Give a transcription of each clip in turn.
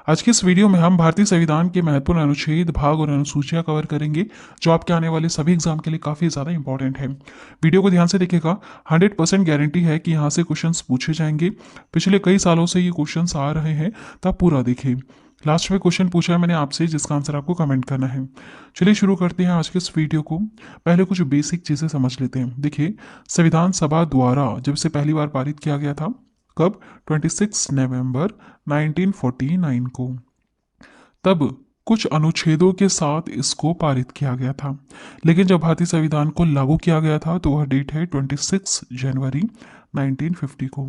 आज की इस वीडियो में हम भारतीय संविधान के महत्वपूर्ण अनुच्छेद, भाग और अनुसूचियां कवर करेंगे जो आपके आने वाले सभी एग्जाम के लिए काफ़ी ज़्यादा इंपॉर्टेंट है। वीडियो को ध्यान से देखिएगा। 100% गारंटी है कि यहाँ से क्वेश्चंस पूछे जाएंगे। पिछले कई सालों से ये क्वेश्चंस आ रहे हैं, तो आप पूरा देखिए। लास्ट में क्वेश्चन पूछा है मैंने आपसे, जिसका आंसर आपको कमेंट करना है। चलिए शुरू करते हैं आज के इस वीडियो को। पहले कुछ बेसिक चीज़ें समझ लेते हैं। देखिए, संविधान सभा द्वारा जब से पहली बार पारित किया गया था, कब? 26 नवंबर 1949 को। तब कुछ अनुच्छेदों के साथ इसको पारित किया गया था। लेकिन जब भारतीय संविधान को लागू किया गया था तो वह डेट है 26 जनवरी 1950 को।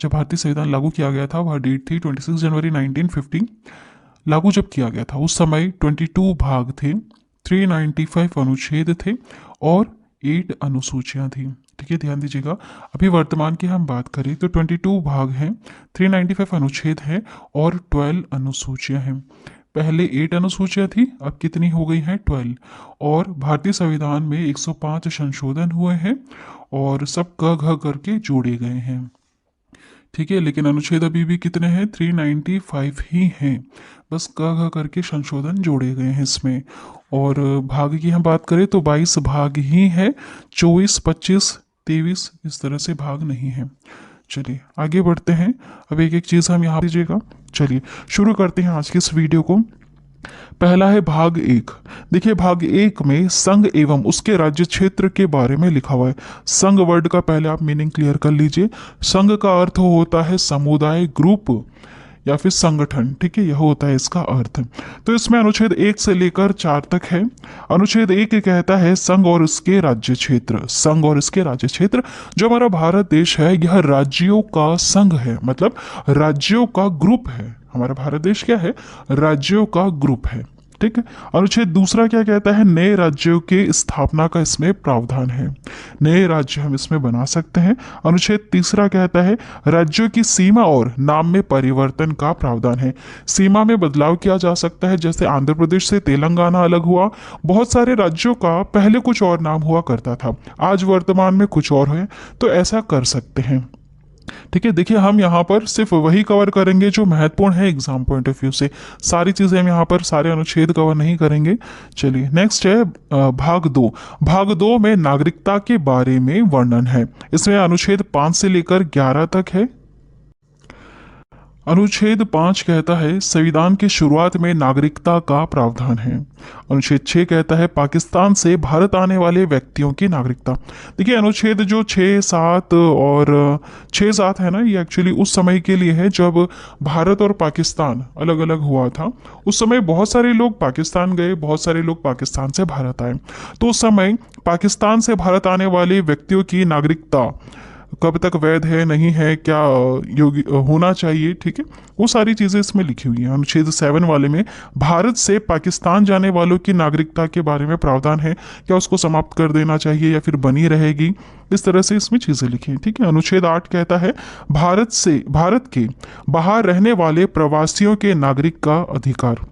जब भारतीय संविधान लागू किया गया था वह डेट थी 26 जनवरी 1950। लागू जब किया गया था उस समय 22 भाग थे, 395 अनुच्छेद थे और 8 अनुसूचियां थी। ठीक है, ध्यान दीजिएगा। अभी वर्तमान की हम बात करें तो 22 भाग हैं, 395 अनुच्छेद हैं और 12 अनुसूचियां हैं। पहले 8 अनुसूचियां थी, अब कितनी हो गई हैं? 12। और भारतीय संविधान में 105 संशोधन हुए हैं और सब क घ करके जोड़े गए हैं। ठीक है, लेकिन अनुच्छेद अभी भी कितने हैं? 395 ही हैं, बस क घ करके संशोधन जोड़े गए हैं इसमें। और भाग की हम बात करें तो 22 भाग ही है, 24, 25, 23 इस तरह से भाग नहीं है। चलिए आगे बढ़ते हैं। अब एक एक चीज़ हम यहाँ दीजिएगा। चलिए शुरू करते हैं आज की इस वीडियो को। पहला है भाग 1। देखिए, भाग 1 में संघ एवं उसके राज्य क्षेत्र के बारे में लिखा हुआ है। संघ वर्ड का पहले आप मीनिंग क्लियर कर लीजिए। संघ का अर्थ होता है समुदाय, ग्रुप या फिर संगठन। ठीक है, यह होता है इसका अर्थ। तो इसमें अनुच्छेद 1 से लेकर 4 तक है। अनुच्छेद 1 कहता है संघ और इसके राज्य क्षेत्र। संघ और इसके राज्य क्षेत्र, जो हमारा भारत देश है यह राज्यों का संघ है, मतलब राज्यों का ग्रुप है। हमारा भारत देश क्या है? राज्यों का ग्रुप है। ठीक है। अनुच्छेद 2 क्या कहता है? नए राज्यों के स्थापना का इसमें प्रावधान है। नए राज्य हम इसमें बना सकते हैं। अनुच्छेद 3 कहता है राज्यों की सीमा और नाम में परिवर्तन का प्रावधान है। सीमा में बदलाव किया जा सकता है, जैसे आंध्र प्रदेश से तेलंगाना अलग हुआ। बहुत सारे राज्यों का पहले कुछ और नाम हुआ करता था, आज वर्तमान में कुछ और है, तो ऐसा कर सकते हैं। ठीक है, देखिए हम यहाँ पर सिर्फ वही कवर करेंगे जो महत्वपूर्ण है एग्जाम पॉइंट ऑफ व्यू से। सारी चीजें हम यहाँ पर सारे अनुच्छेद कवर नहीं करेंगे। चलिए नेक्स्ट है भाग 2। भाग 2 में नागरिकता के बारे में वर्णन है। इसमें अनुच्छेद 5 से लेकर 11 तक है। अनुच्छेद 5 कहता है संविधान की शुरुआत में नागरिकता का प्रावधान है। अनुच्छेद 6 कहता है पाकिस्तान से भारत आने वाले व्यक्तियों की नागरिकता। देखिए अनुच्छेद जो 6, 7 और 6, 7 है ना, ये एक्चुअली उस समय के लिए है जब भारत और पाकिस्तान अलग अलग हुआ था। उस समय बहुत सारे लोग पाकिस्तान गए, बहुत सारे लोग पाकिस्तान से भारत आए। तो उस समय पाकिस्तान से भारत आने वाले व्यक्तियों की नागरिकता कब तक वैध है, नहीं है, क्या योग्य होना चाहिए, ठीक है, वो सारी चीज़ें इसमें लिखी हुई हैं। अनुच्छेद 7 वाले में भारत से पाकिस्तान जाने वालों की नागरिकता के बारे में प्रावधान है, क्या उसको समाप्त कर देना चाहिए या फिर बनी रहेगी, इस तरह से इसमें चीज़ें लिखी हैं। ठीक है। अनुच्छेद 8 कहता है भारत के बाहर रहने वाले प्रवासियों के नागरिक का अधिकार।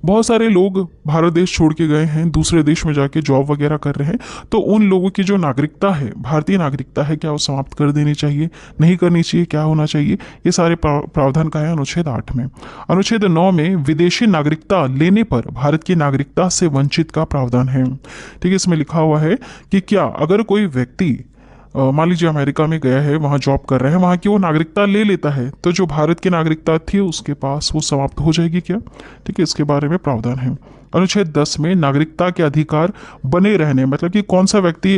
बहुत सारे लोग भारत देश छोड़ के गए हैं, दूसरे देश में जाके जॉब वगैरह कर रहे हैं, तो उन लोगों की जो नागरिकता है, भारतीय नागरिकता है, क्या वो समाप्त कर देनी चाहिए, नहीं करनी चाहिए, क्या होना चाहिए, ये सारे प्रावधान का है अनुच्छेद 8 में। अनुच्छेद 9 में विदेशी नागरिकता लेने पर भारत की नागरिकता से वंचित का प्रावधान है। ठीक है, इसमें लिखा हुआ है कि क्या अगर कोई व्यक्ति मान लीजिए अमेरिका में गया है, वहाँ जॉब कर रहे हैं, वहाँ की वो नागरिकता ले लेता है, तो जो भारत की नागरिकता थी उसके पास वो समाप्त हो जाएगी क्या? ठीक है, इसके बारे में प्रावधान है। अनुच्छेद 10 में नागरिकता के अधिकार बने रहने, मतलब कि कौन सा व्यक्ति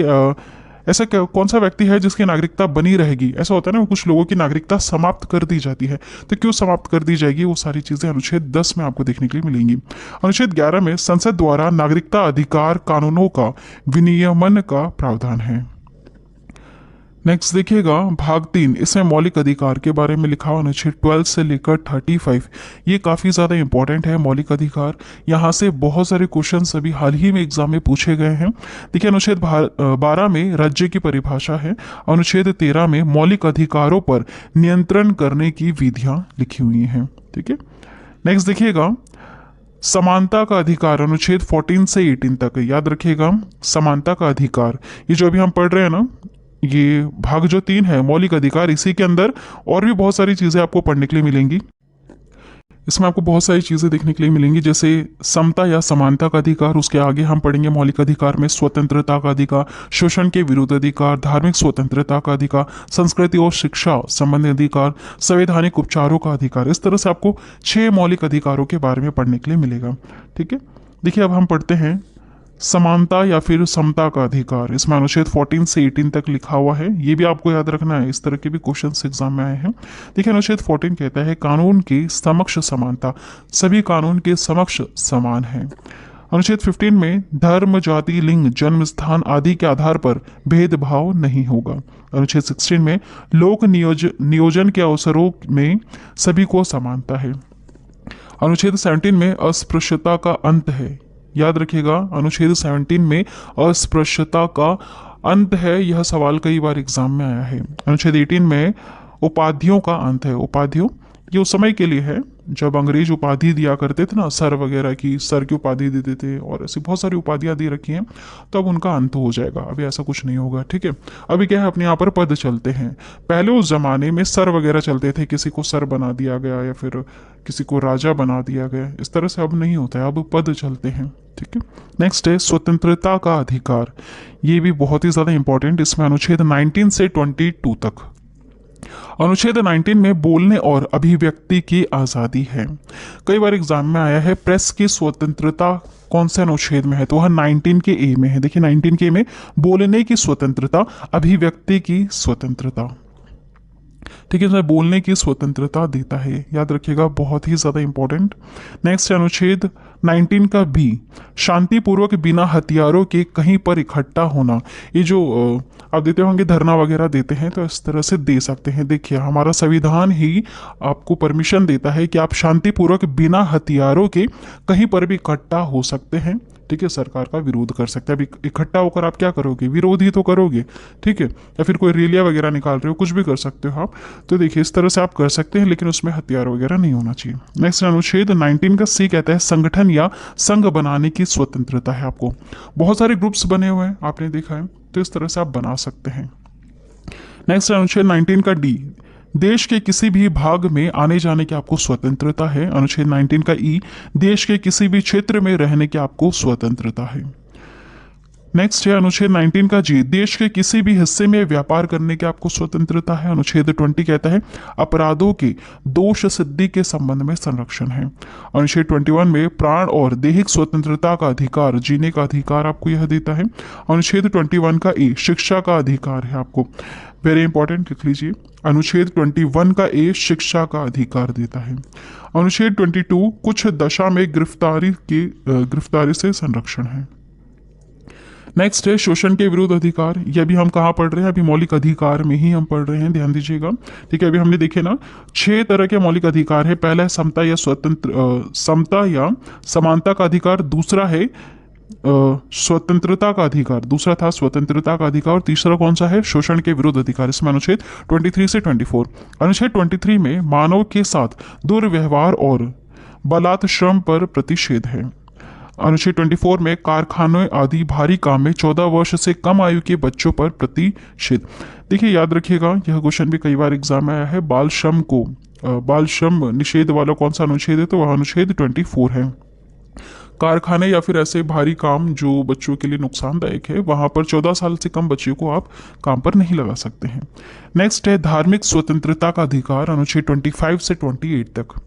ऐसा कौन सा व्यक्ति है जिसकी नागरिकता बनी रहेगी। ऐसा होता है ना, कुछ लोगों की नागरिकता समाप्त कर दी जाती है, तो क्यों समाप्त कर दी जाएगी, वो सारी चीज़ें अनुच्छेद 10 में आपको देखने के लिए मिलेंगी। अनुच्छेद 11 में संसद द्वारा नागरिकता अधिकार कानूनों का विनियमन का प्रावधान है। नेक्स्ट देखिएगा भाग 3। इसमें मौलिक अधिकार के बारे में लिखा हुआ अनुच्छेद 12 से लेकर 35। ये काफ़ी ज़्यादा इंपॉर्टेंट है मौलिक अधिकार। यहाँ से बहुत सारे क्वेश्चन अभी हाल ही में एग्जाम में पूछे गए हैं। देखिए अनुच्छेद 12 में राज्य की परिभाषा है। अनुच्छेद 13 में मौलिक अधिकारों पर नियंत्रण करने की विधियाँ लिखी हुई हैं। ठीक है। नेक्स्ट देखिएगा समानता का अधिकार, अनुच्छेद 14 से 18 तक। याद रखिएगा समानता का अधिकार, ये जो अभी हम पढ़ रहे हैं ना, ये भाग जो 3 है मौलिक अधिकार, इसी के अंदर और भी बहुत सारी चीजें आपको पढ़ने के लिए मिलेंगी। इसमें आपको बहुत सारी चीज़ें देखने के लिए मिलेंगी, जैसे समता या समानता का अधिकार। उसके आगे हम पढ़ेंगे मौलिक अधिकार में स्वतंत्रता का अधिकार, शोषण के विरुद्ध अधिकार, धार्मिक स्वतंत्रता का अधिकार, संस्कृति और शिक्षा संबंधी अधिकार, संवैधानिक उपचारों का अधिकार। इस तरह से आपको 6 मौलिक अधिकारों के बारे में पढ़ने के लिए मिलेगा। ठीक है, देखिए अब हम पढ़ते हैं समानता या फिर समता का अधिकार। इसमें अनुच्छेद 14 से 18 तक लिखा हुआ है, ये भी आपको याद रखना है, इस तरह के भी क्वेश्चंस एग्जाम में आए हैं। देखिए अनुच्छेद 14 कहता है कानून के समक्ष समानता, सभी कानून के समक्ष समान है। अनुच्छेद 15 में धर्म, जाति, लिंग, जन्म स्थान आदि के आधार पर भेदभाव नहीं होगा। अनुच्छेद 16 में लोक नियोजन के अवसरों में सभी को समानता है। अनुच्छेद 17 में अस्पृश्यता का अंत है। याद रखिएगा, अनुच्छेद 17 में अस्पृश्यता का अंत है, यह सवाल कई बार एग्जाम में आया है। अनुच्छेद 18 में उपाधियों का अंत है। उपाधियों ये उस समय के लिए है जब अंग्रेज उपाधि दिया करते थे ना, सर वगैरह की, सर की उपाधि देते थे और ऐसी बहुत सारी उपाधियां दे रखी हैं, तो अब उनका अंत हो जाएगा। अभी ऐसा कुछ नहीं होगा। ठीक है, अभी क्या है, अपने यहाँ पर पद चलते हैं। पहले उस जमाने में सर वगैरह चलते थे, किसी को सर बना दिया गया या फिर किसी को राजा बना दिया गया, इस तरह से अब नहीं होता है, अब पद चलते हैं। ठीक है, नेक्स्ट है स्वतंत्रता का अधिकार। ये भी बहुत ही ज्यादा इंपॉर्टेंट। इसमें अनुच्छेद 19 से 22 तक। अनुच्छेद 19 में बोलने और अभिव्यक्ति की आज़ादी है। कई बार एग्जाम में आया है प्रेस की स्वतंत्रता कौन से अनुच्छेद में है, तो वह 19 के ए में है। देखिए 19 के ए में बोलने की स्वतंत्रता, अभिव्यक्ति की स्वतंत्रता। ठीक है, इसमें बोलने की स्वतंत्रता देता है, याद रखिएगा, बहुत ही ज्यादा इंपॉर्टेंट। नेक्स्ट अनुच्छेद 19 का बी, शांतिपूर्वक बिना हथियारों के कहीं पर इकट्ठा होना। ये जो आप देते होंगे धरना वगैरह देते हैं, तो इस तरह से दे सकते हैं। देखिए हमारा संविधान ही आपको परमिशन देता है कि आप शांतिपूर्वक बिना हथियारों के कहीं पर भी इकट्ठा हो सकते हैं। ठीक है, सरकार का विरोध कर सकते हैं। अब इकट्ठा होकर आप क्या करोगे, विरोध ही तो करोगे। ठीक है, या फिर कोई रैलियां वगैरह निकाल रहे हो, कुछ भी कर सकते हो आप। तो देखिए इस तरह से आप कर सकते हैं, लेकिन उसमें हथियार वगैरह नहीं होना चाहिए। नेक्स्ट अनुच्छेद 19 का सी कहता है संगठन या संघ बनाने की स्वतंत्रता है आपको। बहुत सारे ग्रुप्स बने हुए हैं, आपने देखा है, तो इस तरह से आप बना सकते हैं। नेक्स्ट अनुच्छेद 19 का डी, देश के किसी भी भाग में आने जाने की आपको स्वतंत्रता है। अनुच्छेद 19 का ई, देश के किसी भी क्षेत्र में रहने की आपको स्वतंत्रता है। नेक्स्ट है अनुच्छेद 19 का जी, देश के किसी भी हिस्से में व्यापार करने की आपको स्वतंत्रता है। अनुच्छेद 20 कहता है अपराधों के दोष सिद्धि के संबंध में संरक्षण है। अनुच्छेद 21 में प्राण और दैहिक स्वतंत्रता का अधिकार, जीने का अधिकार आपको यह देता है। अनुच्छेद 21 का ए, शिक्षा का अधिकार है आपको, वेरी इंपॉर्टेंट, लिख लीजिए। अनुच्छेद 21 का ए शिक्षा का अधिकार देता है। अनुच्छेद 22 कुछ दशा में गिरफ्तारी से संरक्षण है। नेक्स्ट है शोषण के विरुद्ध अधिकार। ये अभी हम कहाँ पढ़ रहे हैं, अभी मौलिक अधिकार में ही हम पढ़ रहे हैं, ध्यान दीजिएगा। ठीक है, अभी हमने देखे ना 6 तरह के मौलिक अधिकार है। पहला है समता या समानता का अधिकार, दूसरा है स्वतंत्रता का अधिकार, दूसरा था स्वतंत्रता का अधिकार, और तीसरा कौन सा है, शोषण के विरुद्ध अधिकार। इसमें अनुच्छेद 23 से 24। अनुच्छेद 23 में मानव के साथ दुर्व्यवहार और बलात्श्रम पर प्रतिषेध है। अनुच्छेद 24 में कारखानों आदि भारी काम में 14 वर्ष से कम आयु के बच्चों पर प्रतिषेध। देखिए याद रखिएगा, यह क्वेश्चन भी कई बार एग्जाम में आया है। बाल श्रम निषेध वाला कौन सा अनुच्छेद है, तो वह अनुच्छेद 24 है। कारखाने या फिर ऐसे भारी काम जो बच्चों के लिए नुकसानदायक है, वहां पर 14 साल से कम बच्चे को आप काम पर नहीं लगा सकते हैं। नेक्स्ट है धार्मिक स्वतंत्रता का अधिकार, अनुच्छेद 25 से 28 तक।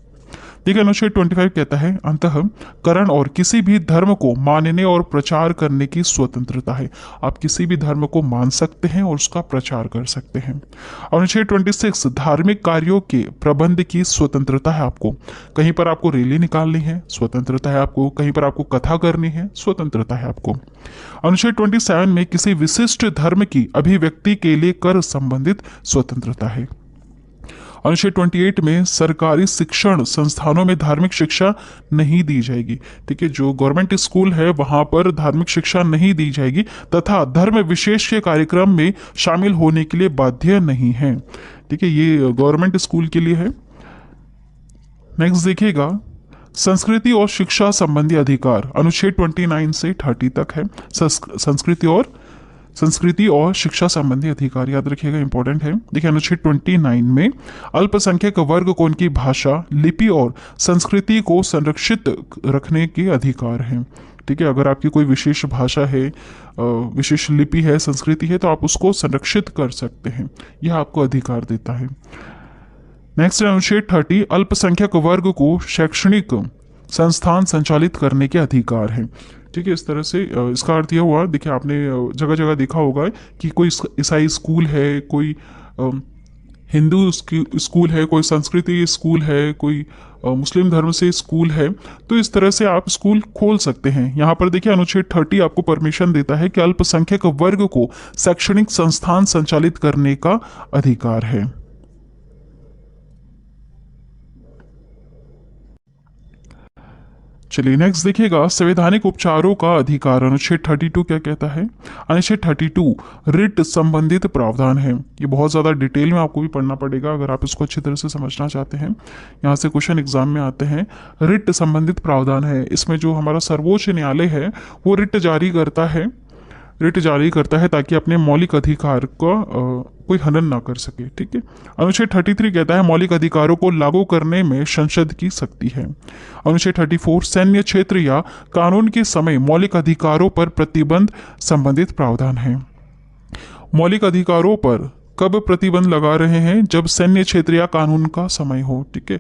देखिए अनुच्छेद 25 कहता है अंतःकरण और किसी भी धर्म को मानने और प्रचार करने की स्वतंत्रता है। आप किसी भी धर्म को मान सकते हैं और उसका प्रचार कर सकते हैं। अनुच्छेद 26 धार्मिक कार्यों के प्रबंध की स्वतंत्रता है आपको। कहीं पर आपको रैली निकालनी है, स्वतंत्रता है आपको। कहीं पर आपको कथा करनी है, स्वतंत्रता है आपको। अनुच्छेद 27 में किसी विशिष्ट धर्म की अभिव्यक्ति के लिए कर संबंधित स्वतंत्रता है। अनुच्छेद 28 में सरकारी शिक्षण संस्थानों में धार्मिक शिक्षा नहीं दी जाएगी। ठीक है, जो गवर्नमेंट स्कूल है वहां पर धार्मिक शिक्षा नहीं दी जाएगी तथा धर्म विशेष के कार्यक्रम में शामिल होने के लिए बाध्य नहीं है। ठीक है, ये गवर्नमेंट स्कूल के लिए है। नेक्स्ट देखिएगा संस्कृति और शिक्षा संबंधी अधिकार, अनुच्छेद 29 से 30 तक है। संस्कृति और संस्कृति और शिक्षा संबंधी अधिकार, याद रखिएगा, इंपॉर्टेंट है। देखिए अनुच्छेद 29 में अल्पसंख्यक वर्ग को उनकी भाषा, लिपि और संस्कृति को संरक्षित रखने के अधिकार हैं। ठीक है, अगर आपकी कोई विशेष भाषा है, विशेष लिपि है, संस्कृति है, तो आप उसको संरक्षित कर सकते हैं, यह आपको अधिकार देता है। नेक्स्ट अनुच्छेद 30, अल्पसंख्यक वर्ग को शैक्षणिक संस्थान संचालित करने के अधिकार हैं। ठीक है, इस तरह से इसका अर्थ यह हुआ, देखिए आपने जगह जगह देखा होगा कि कोई ईसाई स्कूल है, कोई हिंदू स्कूल है, कोई संस्कृति स्कूल है, कोई मुस्लिम धर्म से स्कूल है, तो इस तरह से आप स्कूल खोल सकते हैं। यहाँ पर देखिए अनुच्छेद 30 आपको परमिशन देता है कि अल्पसंख्यक वर्ग को शैक्षणिक संस्थान संचालित करने का अधिकार है। चलिए नेक्स्ट देखिएगा, संवैधानिक उपचारों का अधिकार, अनुच्छेद 32 क्या कहता है। अनुच्छेद 32 रिट संबंधित प्रावधान है। ये बहुत ज़्यादा डिटेल में आपको भी पढ़ना पड़ेगा अगर आप इसको अच्छी तरह से समझना चाहते हैं। यहाँ से क्वेश्चन एग्जाम में आते हैं। रिट संबंधित प्रावधान है, इसमें जो हमारा सर्वोच्च न्यायालय है वो रिट जारी करता है ताकि अपने मौलिक अधिकार का कोई हनन ना कर सके। ठीक है, अनुच्छेद 33 कहता है मौलिक अधिकारों को लागू करने में संसद की शक्ति है। अनुच्छेद 34 सैन्य क्षेत्र या कानून के समय मौलिक अधिकारों पर प्रतिबंध संबंधित प्रावधान है। मौलिक अधिकारों पर कब प्रतिबंध लगा रहे हैं, जब सैन्य क्षेत्र या कानून का समय हो। ठीक है,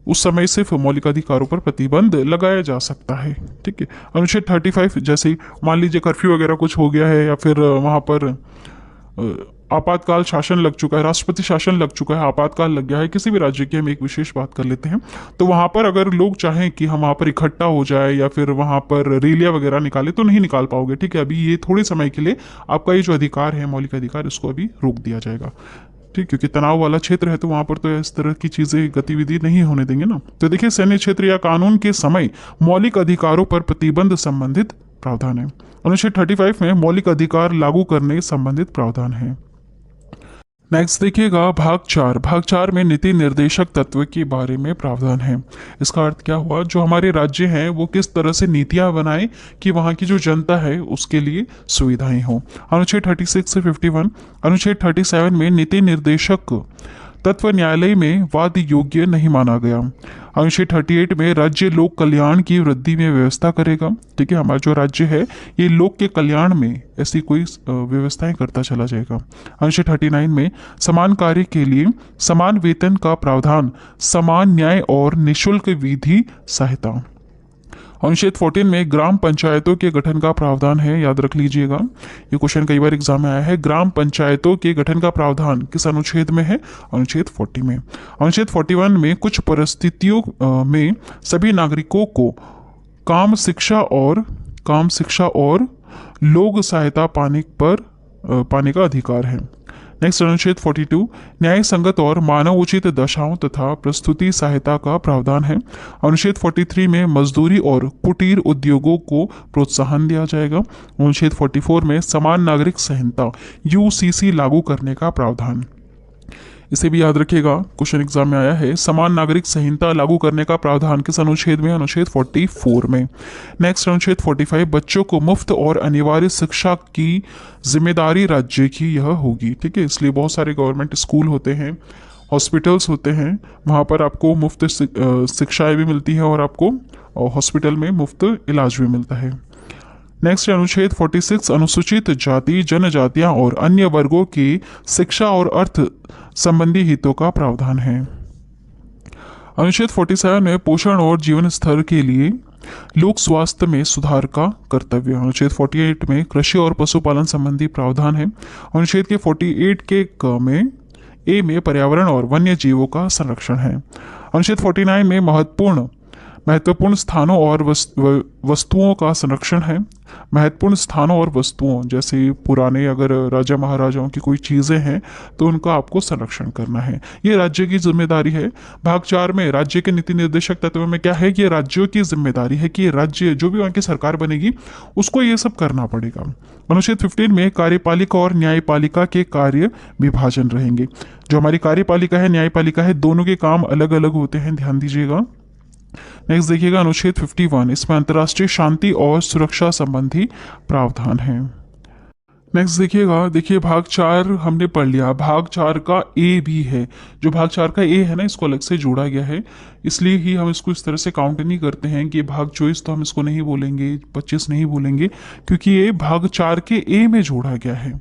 उस समय सिर्फ मौलिक अधिकारों पर प्रतिबंध लगाया जा सकता है। ठीक है, अनुच्छेद 35 जैसे मान लीजिए कर्फ्यू वगैरह कुछ हो गया है, या फिर वहाँ पर आपातकाल शासन लग चुका है, राष्ट्रपति शासन लग चुका है, आपातकाल लग गया है किसी भी राज्य की, हम एक विशेष बात कर लेते हैं, तो वहाँ पर अगर लोग चाहें कि हम वहाँ पर इकट्ठा हो जाए या फिर वहाँ पर रैलियाँ वगैरह निकाले तो नहीं निकाल पाओगे। ठीक है, अभी ये थोड़े समय के लिए आपका ये जो अधिकार है, मौलिक अधिकार, इसको अभी रोक दिया जाएगा। ठीक, क्योंकि तनाव वाला क्षेत्र है तो वहां पर तो इस तरह की चीजें, गतिविधि नहीं होने देंगे ना। तो देखिए सैन्य क्षेत्र या कानून के समय मौलिक अधिकारों पर प्रतिबंध संबंधित प्रावधान है। अनुच्छेद 35 में मौलिक अधिकार लागू करने संबंधित प्रावधान है। नेक्स्ट देखिएगा भाग 4 में नीति निर्देशक तत्व के बारे में प्रावधान है। इसका अर्थ क्या हुआ, जो हमारे राज्य हैं वो किस तरह से नीतियां बनाएं कि वहां की जो जनता है उसके लिए सुविधाएं हो। अनुच्छेद 36 से 51। अनुच्छेद 37 में नीति निर्देशक तत्व न्यायालय में वाद योग्य नहीं माना गया। अनुच्छेद 38 में राज्य लोक कल्याण की वृद्धि में व्यवस्था करेगा। ठीक है, हमारा जो राज्य है ये लोक के कल्याण में ऐसी कोई व्यवस्थाएं करता चला जाएगा। अनुच्छेद 39 में समान कार्य के लिए समान वेतन का प्रावधान, समान न्याय और निःशुल्क विधि सहायता। अनुच्छेद 14 में ग्राम पंचायतों के गठन का प्रावधान है, याद रख लीजिएगा, ये क्वेश्चन कई बार एग्जाम में आया है। ग्राम पंचायतों के गठन का प्रावधान किस अनुच्छेद में है, अनुच्छेद 40 में। अनुच्छेद 41 में कुछ परिस्थितियों में सभी नागरिकों को काम शिक्षा और लोक सहायता पाने का अधिकार है। नेक्स्ट अनुच्छेद 42 न्याय संगत और मानव उचित दशाओं तथा प्रस्तुति सहायता का प्रावधान है। अनुच्छेद 43 में मजदूरी और कुटीर उद्योगों को प्रोत्साहन दिया जाएगा। अनुच्छेद 44 में समान नागरिक संहिता यूसीसी लागू करने का प्रावधान, इसे भी याद रखिएगा, क्वेश्चन एग्जाम में आया है। समान नागरिक संहिता लागू करने का प्रावधान किस अनुच्छेद में, अनुच्छेद 44 में। नेक्स्ट अनुच्छेद 45 बच्चों को मुफ्त और अनिवार्य शिक्षा की जिम्मेदारी राज्य की यह होगी। ठीक है, इसलिए बहुत सारे गवर्नमेंट स्कूल होते हैं, हॉस्पिटल्स होते हैं, वहाँ पर आपको मुफ्त शिक्षाएं भी मिलती है और आपको हॉस्पिटल में मुफ्त इलाज भी मिलता है। नेक्स्ट अनुच्छेद 46 अनुसूचित जाति, जनजातियां और अन्य वर्गों की शिक्षा और अर्थ संबंधी हितों का प्रावधान है। अनुच्छेद 47 में पोषण और जीवन स्तर के लिए लोक स्वास्थ्य में सुधार का कर्तव्य। अनुच्छेद 48 में कृषि और पशुपालन संबंधी प्रावधान है। अनुच्छेद के 48 के क में पर्यावरण और वन्य जीवों का संरक्षण है। अनुच्छेद 49 में महत्वपूर्ण स्थानों और वस्तुओं का संरक्षण है। महत्वपूर्ण स्थानों और वस्तुओं जैसे पुराने अगर राजा महाराजाओं की कोई चीज़ें हैं तो उनका आपको संरक्षण करना है, ये राज्य की जिम्मेदारी है। भाग 4 में राज्य के नीति निर्देशक तत्व में क्या है कि राज्यों की जिम्मेदारी है कि राज्य जो भी वहाँ की सरकार बनेगी उसको ये सब करना पड़ेगा। अनुच्छेद 15 में कार्यपालिका और न्यायपालिका के कार्य विभाजन रहेंगे। जो हमारी कार्यपालिका है, न्यायपालिका है, दोनों के काम अलग अलग होते हैं, ध्यान दीजिएगा। नेक्स्ट देखिएगा अनुच्छेद 51, इसमें अंतर्राष्ट्रीय शांति और सुरक्षा संबंधी प्रावधान है। नेक्स्ट देखिएगा, देखिए भाग 4 हमने पढ़ लिया, भाग 4 का ए भी है। जो भाग 4 का ए है ना, इसको अलग से जोड़ा गया है, इसलिए ही हम इसको इस तरह से काउंट नहीं करते हैं कि भाग 24 तो हम इसको नहीं बोलेंगे, 25 नहीं बोलेंगे, क्योंकि ये भाग 4 के ए में जोड़ा गया है।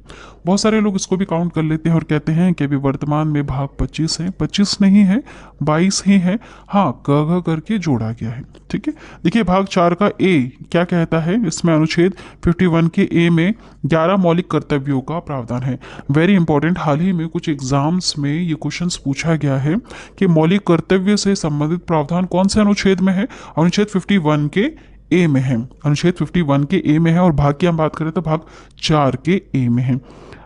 बहुत सारे लोग इसको भी काउंट कर लेते हैं और कहते हैं कि अभी वर्तमान में भाग 25 है, 25 नहीं है, 22 ही है। हाँ, क करके जोड़ा गया है। ठीक है, देखिए भाग 4 का ए क्या कहता है, इसमें अनुच्छेद 51 के ए में 11 मौलिक कर्तव्यों का प्रावधान है। वेरी इंपॉर्टेंट, हाल ही में कुछ एग्जाम्स में ये क्वेश्चंस पूछा गया है कि मौलिक कर्तव्य से संबंधित प्रावधान कौन से अनुच्छेद में है। अनुच्छेद 51 के ए में है, अनुच्छेद 51 के ए में है, और भाग की हम बात करें तो भाग 4 के ए में है।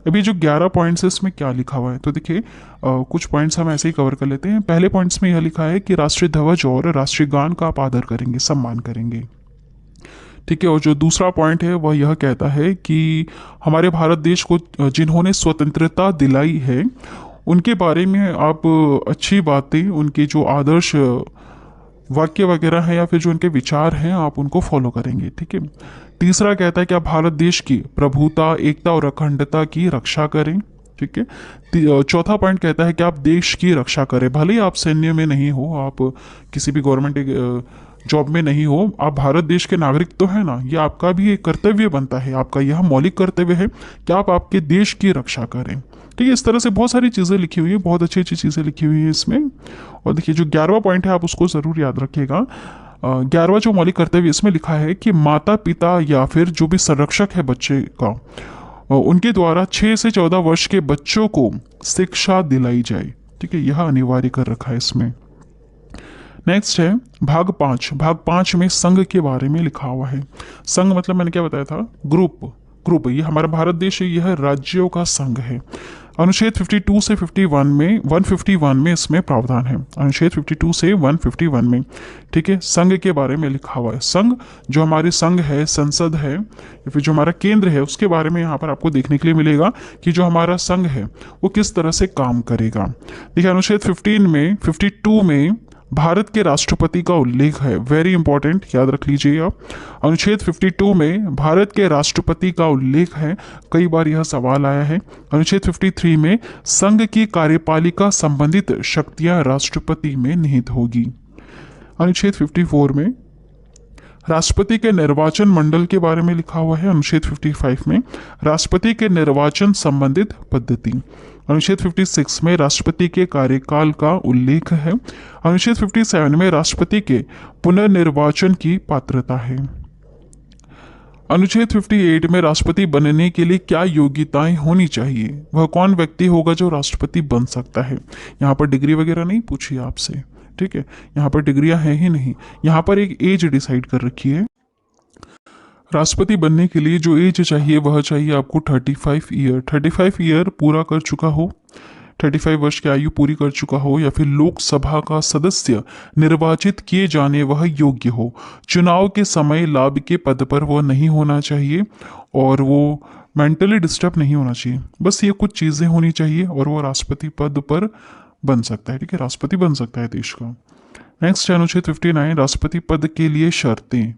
अभी जो 11 पॉइंट्स है इसमें क्या लिखा हुआ है, तो देखिए कुछ पॉइंट्स हम ऐसे ही कवर कर लेते हैं। पहले पॉइंट्स में यह लिखा है कि राष्ट्रीय ध्वज और राष्ट्रीय गान का आप आदर करेंगे, सम्मान करेंगे। ठीक है, और जो दूसरा पॉइंट है वह यह कहता है कि हमारे भारत देश को जिन्होंने स्वतंत्रता दिलाई है उनके बारे में आप अच्छी बातें, उनके जो आदर्श वाक्य वगैरह हैं या फिर जो उनके विचार हैं आप उनको फॉलो करेंगे। ठीक है, तीसरा कहता है कि आप भारत देश की प्रभुता, एकता और अखंडता की रक्षा करें। ठीक है, चौथा पॉइंट कहता है कि आप देश की रक्षा करें, भले ही आप सैन्य में नहीं हो, आप किसी भी गवर्नमेंट जॉब में नहीं हो, आप भारत देश के नागरिक तो है ना, ये आपका भी एक कर्तव्य बनता है, आपका यह मौलिक कर्तव्य है कि आप आपके देश की रक्षा करें। ठीक है, इस तरह से बहुत सारी चीज़ें लिखी हुई है, बहुत अच्छी अच्छी चीज़ें लिखी हुई है इसमें। और देखिए जो 11वां पॉइंट है आप उसको ज़रूर याद रखिएगा। 11वां जो मौलिक कर्तव्य इसमें लिखा है कि माता पिता या फिर जो भी संरक्षक है बच्चे का, उनके द्वारा 6 से 14 वर्ष के बच्चों को शिक्षा दिलाई जाए। ठीक है, यह अनिवार्य कर रखा है इसमें। नेक्स्ट है भाग 5। भाग 5 में संघ के बारे में लिखा हुआ है। संघ मतलब मैंने क्या बताया था, ग्रुप। ग्रुप, ये हमारा भारत देश है, यह राज्यों का संघ है। अनुच्छेद 52 से 51 में 151 में इसमें प्रावधान है, अनुच्छेद 52 से 151 में। ठीक है, संघ के बारे में लिखा हुआ है। संघ जो हमारे संघ है, संसद है या फिर जो हमारा केंद्र है, उसके बारे में यहाँ पर आपको देखने के लिए मिलेगा कि जो हमारा संघ है वो किस तरह से काम करेगा। देखिए अनुच्छेद 52 में भारत के राष्ट्रपति का उल्लेख है, वेरी इंपॉर्टेंट, याद रख लीजिए आप। अनुच्छेद 52 में भारत के राष्ट्रपति का उल्लेख है, कई बार यह सवाल आया है। अनुच्छेद 53 में संघ की कार्यपालिका संबंधित शक्तियां राष्ट्रपति में निहित होगी। अनुच्छेद 54 में राष्ट्रपति के निर्वाचन मंडल के बारे में लिखा हुआ है। अनुच्छेद 55 में राष्ट्रपति के निर्वाचन संबंधित पद्धति। अनुच्छेद 56 में राष्ट्रपति के कार्यकाल का उल्लेख है। अनुच्छेद 57 में राष्ट्रपति के पुनर्निर्वाचन की पात्रता है। अनुच्छेद 58 में राष्ट्रपति बनने के लिए क्या योग्यताएं होनी चाहिए, वह कौन व्यक्ति होगा जो राष्ट्रपति बन सकता है। यहाँ पर डिग्री वगैरह नहीं पूछी आपसे, ठीक है, यहाँ पर डिग्रियां हैं ही नहीं, यहाँ पर एक एज डिसाइड कर रखी है। राष्ट्रपति बनने के लिए जो एज चाहिए वह चाहिए आपको 35 ईयर। 35 ईयर पूरा कर चुका हो, 35 वर्ष की आयु पूरी कर चुका हो, या फिर लोकसभा का सदस्य निर्वाचित किए जाने वह योग्य हो, चुनाव के समय लाभ के पद पर वह नहीं होना चाहिए, और वो मेंटली डिस्टर्ब नहीं होना चाहिए। बस ये कुछ चीज़ें होनी चाहिए और वो राष्ट्रपति पद पर बन सकता है। ठीक है, राष्ट्रपति बन सकता है देश का। नेक्स्ट है अनुच्छेद 59 राष्ट्रपति पद के लिए शर्तें।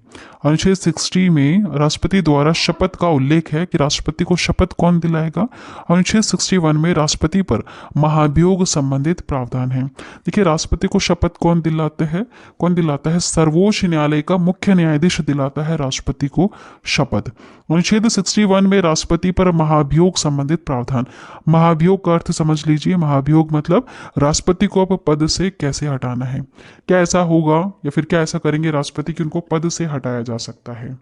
अनुच्छेद 60 में राष्ट्रपति द्वारा शपथ का उल्लेख है कि राष्ट्रपति को शपथ कौन दिलाएगा। अनुच्छेद 61 में राष्ट्रपति पर महाभियोग संबंधित प्रावधान है। देखिए राष्ट्रपति को शपथ कौन दिलाता है, सर्वोच्च न्यायालय का मुख्य न्यायाधीश दिलाता है राष्ट्रपति को शपथ। अनुच्छेद 61 में राष्ट्रपति पर महाभियोग संबंधित प्रावधान। महाभियोग का अर्थ समझ लीजिए, महाभियोग मतलब राष्ट्रपति को अब पद से कैसे हटाना है, क्या ऐसा होगा या फिर क्या ऐसा करेंगे राष्ट्रपति कि उनको पद से हटाया जा सकता है।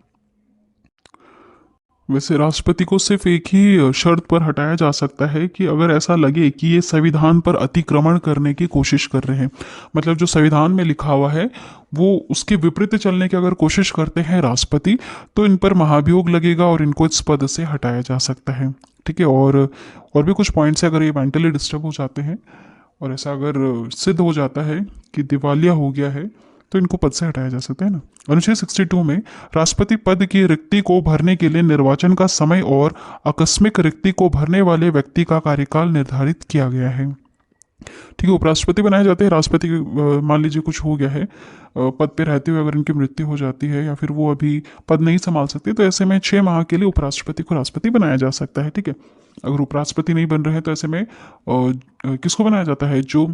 वैसे राष्ट्रपति को सिर्फ एक ही शर्त पर हटाया जा सकता है कि अगर ऐसा लगे कि ये संविधान पर अतिक्रमण करने की कोशिश कर रहे हैं, मतलब जो संविधान में लिखा हुआ है वो उसके विपरीत चलने की अगर कोशिश करते हैं राष्ट्रपति, तो इन पर महाभियोग लगेगा और इनको इस पद से हटाया जा सकता है। ठीक है, और भी कुछ पॉइंट्स है, अगर ये मेंटली डिस्टर्ब हो जाते हैं और ऐसा अगर सिद्ध हो जाता है कि दिवालिया हो गया है तो इनको पद से हटाया जा सकता है ना। अनुच्छेद 62 में राष्ट्रपति पद की रिक्ति को भरने के लिए निर्वाचन का समय और आकस्मिक रिक्ति को भरने वाले व्यक्ति का कार्यकाल निर्धारित किया गया है। ठीक है, उपराष्ट्रपति बनाए जाते हैं राष्ट्रपति मान लीजिए कुछ हो गया है, पद पे रहते हुए अगर इनकी मृत्यु हो जाती है या फिर वो अभी पद नहीं संभाल सकते, तो ऐसे में 6 माह के लिए उपराष्ट्रपति को राष्ट्रपति बनाया जा सकता है। ठीक है, अगर उपराष्ट्रपति नहीं बन रहे हैं तो ऐसे में किसको बनाया जाता है, जो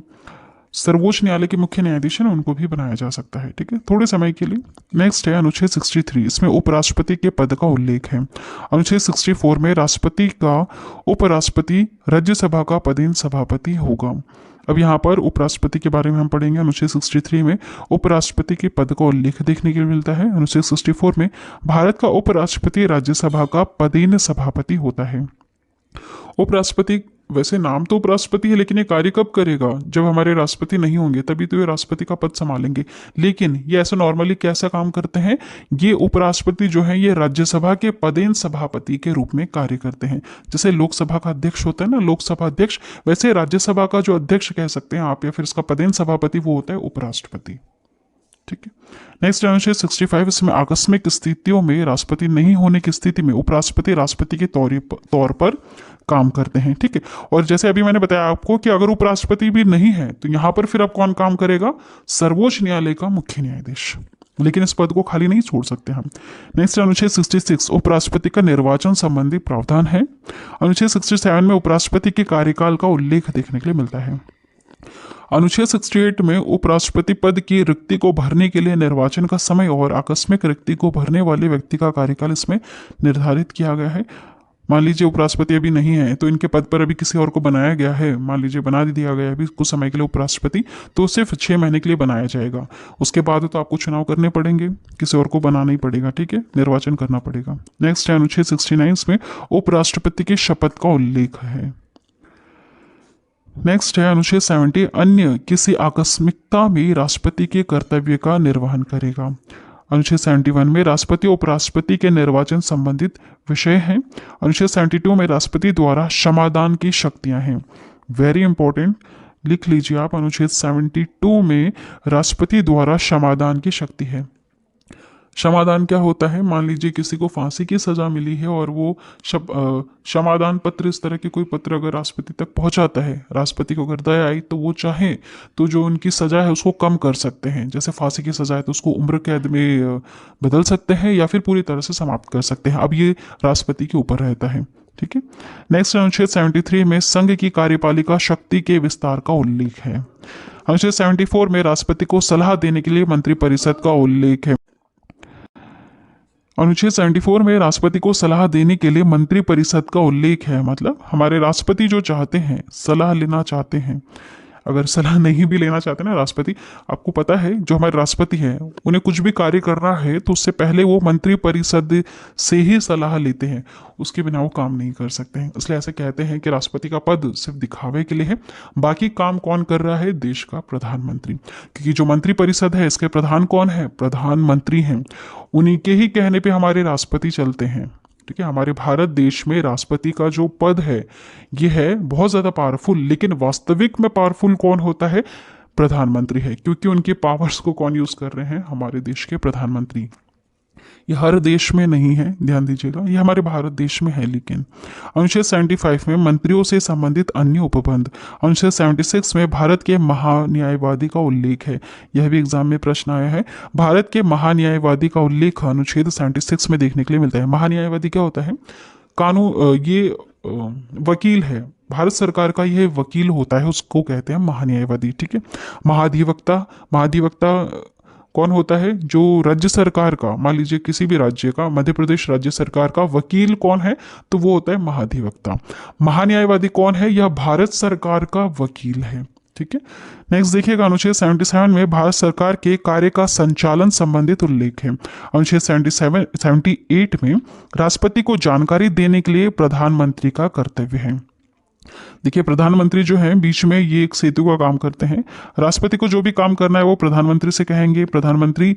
सर्वोच्च न्यायालय के मुख्य न्यायाधीश हैं उनको भी बनाया जा सकता है। ठीक है, थोड़े समय के लिए। नेक्स्ट है अनुच्छेद 63, इसमें उपराष्ट्रपति के पद का उल्लेख है। अनुच्छेद 64 में राष्ट्रपति का उपराष्ट्रपति राज्यसभा का पदेन सभापति होगा। अब यहाँ पर उपराष्ट्रपति के बारे में हम पढ़ेंगे। अनुच्छेद 63 में उपराष्ट्रपति के पद का उल्लेख देखने के लिए मिलता है। अनुच्छेद 64 में भारत का उपराष्ट्रपति राज्यसभा का पदेन सभापति होता है। उपराष्ट्रपति वैसे नाम तो उपराष्ट्रपति है, लेकिन ये कार्य कब करेगा, जब हमारे राष्ट्रपति नहीं होंगे तभी तो ये राष्ट्रपति का पद संभालेंगे। लेकिन ये ऐसा नॉर्मली कैसा काम करते हैं, ये उपराष्ट्रपति जो है ये राज्यसभा के पदेन सभापति के रूप में कार्य करते हैं। जैसे लोकसभा का अध्यक्ष होता है ना, लोकसभा अध्यक्ष, वैसे राज्यसभा का जो अध्यक्ष कह सकते हैं आप या फिर इसका पदेन सभापति वो होता है उपराष्ट्रपति। ठीक है, नेक्स्ट अनुच्छेद 65, इसमें आकस्मिक स्थितियों में राष्ट्रपति नहीं होने की स्थिति में उपराष्ट्रपति राष्ट्रपति के तौर पर काम करते हैं। ठीक है, और जैसे अभी मैंने बताया आपको कि अगर उपराष्ट्रपति भी नहीं है तो यहां पर फिर अब कौन काम करेगा, सर्वोच्च न्यायालय का मुख्य न्यायाधीश, लेकिन इस पद को खाली नहीं छोड़ सकते हम। नेक्स्ट अनुच्छेद 66, उपराष्ट्रपति का निर्वाचन संबंधी प्रावधान है। अनुच्छेद 67 में उपराष्ट्रपति के कार्यकाल का उल्लेख देखने के लिए मिलता है। अनुच्छेद 68 में उपराष्ट्रपति पद की रिक्ति को भरने के लिए निर्वाचन का समय और आकस्मिक रिक्ति को भरने वाले व्यक्ति का कार्यकाल इसमें निर्धारित किया गया है। मान लीजिए उपराष्ट्रपति अभी नहीं है तो इनके पद पर अभी किसी और को बनाया गया है, मान लीजिए बना दिया गया अभी कुछ समय के लिए उपराष्ट्रपति, तो सिर्फ 6 महीने के लिए बनाया जाएगा। उसके बाद तो आपको चुनाव करने पड़ेंगे, किसी और को बनाना ही पड़ेगा। ठीक है, निर्वाचन करना पड़ेगा। नेक्स्ट है अनुच्छेद 69 में उपराष्ट्रपति की शपथ का उल्लेख है। नेक्स्ट है अनुच्छेद 70, अन्य किसी आकस्मिकता में राष्ट्रपति के कर्तव्य का निर्वहन करेगा। अनुच्छेद 71 में राष्ट्रपति उपराष्ट्रपति के निर्वाचन संबंधित विषय हैं। अनुच्छेद 72 में राष्ट्रपति द्वारा क्षमादान की शक्तियां हैं। वेरी इंपॉर्टेंट, लिख लीजिए आप, अनुच्छेद 72 में राष्ट्रपति द्वारा क्षमादान की शक्ति है। क्षमादान क्या होता है, मान लीजिए किसी को फांसी की सजा मिली है और वो क्षमादान पत्र, इस तरह के कोई पत्र अगर राष्ट्रपति तक पहुंचाता है, राष्ट्रपति को अगर दया आई तो वो चाहे तो जो उनकी सजा है उसको कम कर सकते हैं। जैसे फांसी की सजा है तो उसको उम्र कैद में बदल सकते हैं या फिर पूरी तरह से समाप्त कर सकते हैं। अब ये राष्ट्रपति के ऊपर रहता है। ठीक है, नेक्स्ट अनुच्छेद 73 में संघ की कार्यपालिका शक्ति के विस्तार का उल्लेख है। अनुच्छेद 74 में राष्ट्रपति को सलाह देने के लिए मंत्रिपरिषद का उल्लेख है। अनुच्छेद 74 में राष्ट्रपति को सलाह देने के लिए मंत्रिपरिषद का उल्लेख है। मतलब हमारे राष्ट्रपति जो चाहते हैं, सलाह लेना चाहते हैं, अगर सलाह नहीं भी लेना चाहते ना राष्ट्रपति, आपको पता है जो हमारे राष्ट्रपति हैं उन्हें कुछ भी कार्य करना है तो उससे पहले वो मंत्रिपरिषद से ही सलाह लेते हैं, उसके बिना वो काम नहीं कर सकते हैं। इसलिए ऐसे कहते हैं कि राष्ट्रपति का पद सिर्फ दिखावे के लिए है, बाकी काम कौन कर रहा है, देश का प्रधानमंत्री। क्योंकि जो मंत्रिपरिषद है इसके प्रधान कौन है, प्रधानमंत्री हैं। उन्हीं के ही कहने पर हमारे राष्ट्रपति चलते हैं। ठीक है, हमारे भारत देश में राष्ट्रपति का जो पद है ये है बहुत ज़्यादा पावरफुल, लेकिन वास्तविक में पावरफुल कौन होता है, प्रधानमंत्री है। क्योंकि उनके पावर्स को कौन यूज़ कर रहे हैं, हमारे देश के प्रधानमंत्री। ये हर देश में नहीं है, ध्यान दीजिएगा, ये हमारे भारत देश में है। लेकिन अनुच्छेद 75 में मंत्रियों से संबंधित अन्य उपबंध। अनुच्छेद 76 में भारत के महान्यायवादी का उल्लेख है। यह भी एग्जाम में प्रश्न आया है। भारत के महान्यायवादी का उल्लेख अनुच्छेद 76 में देखने के लिए मिलता है। महान्यायवादी क्या होता है, कानून, ये वकील है, भारत सरकार का यह वकील होता है, उसको कहते हैं महान्यायवादी। ठीक है, महाधिवक्ता कौन होता है, जो राज्य सरकार का, मान लीजिए किसी भी राज्य का, मध्य प्रदेश राज्य सरकार का वकील कौन है, तो वो होता है महाधिवक्ता। महान्यायवादी कौन है, यह भारत सरकार का वकील है। ठीक है, नेक्स्ट देखिएगा, अनुच्छेद 77 में भारत सरकार के कार्य का संचालन संबंधित उल्लेख है। अनुच्छेद 78 में राष्ट्रपति को जानकारी देने के लिए प्रधानमंत्री का कर्तव्य है। देखिए, प्रधानमंत्री जो है बीच में ये एक सेतु का काम करते हैं। राष्ट्रपति को जो भी काम करना है वो प्रधानमंत्री से कहेंगे। प्रधानमंत्री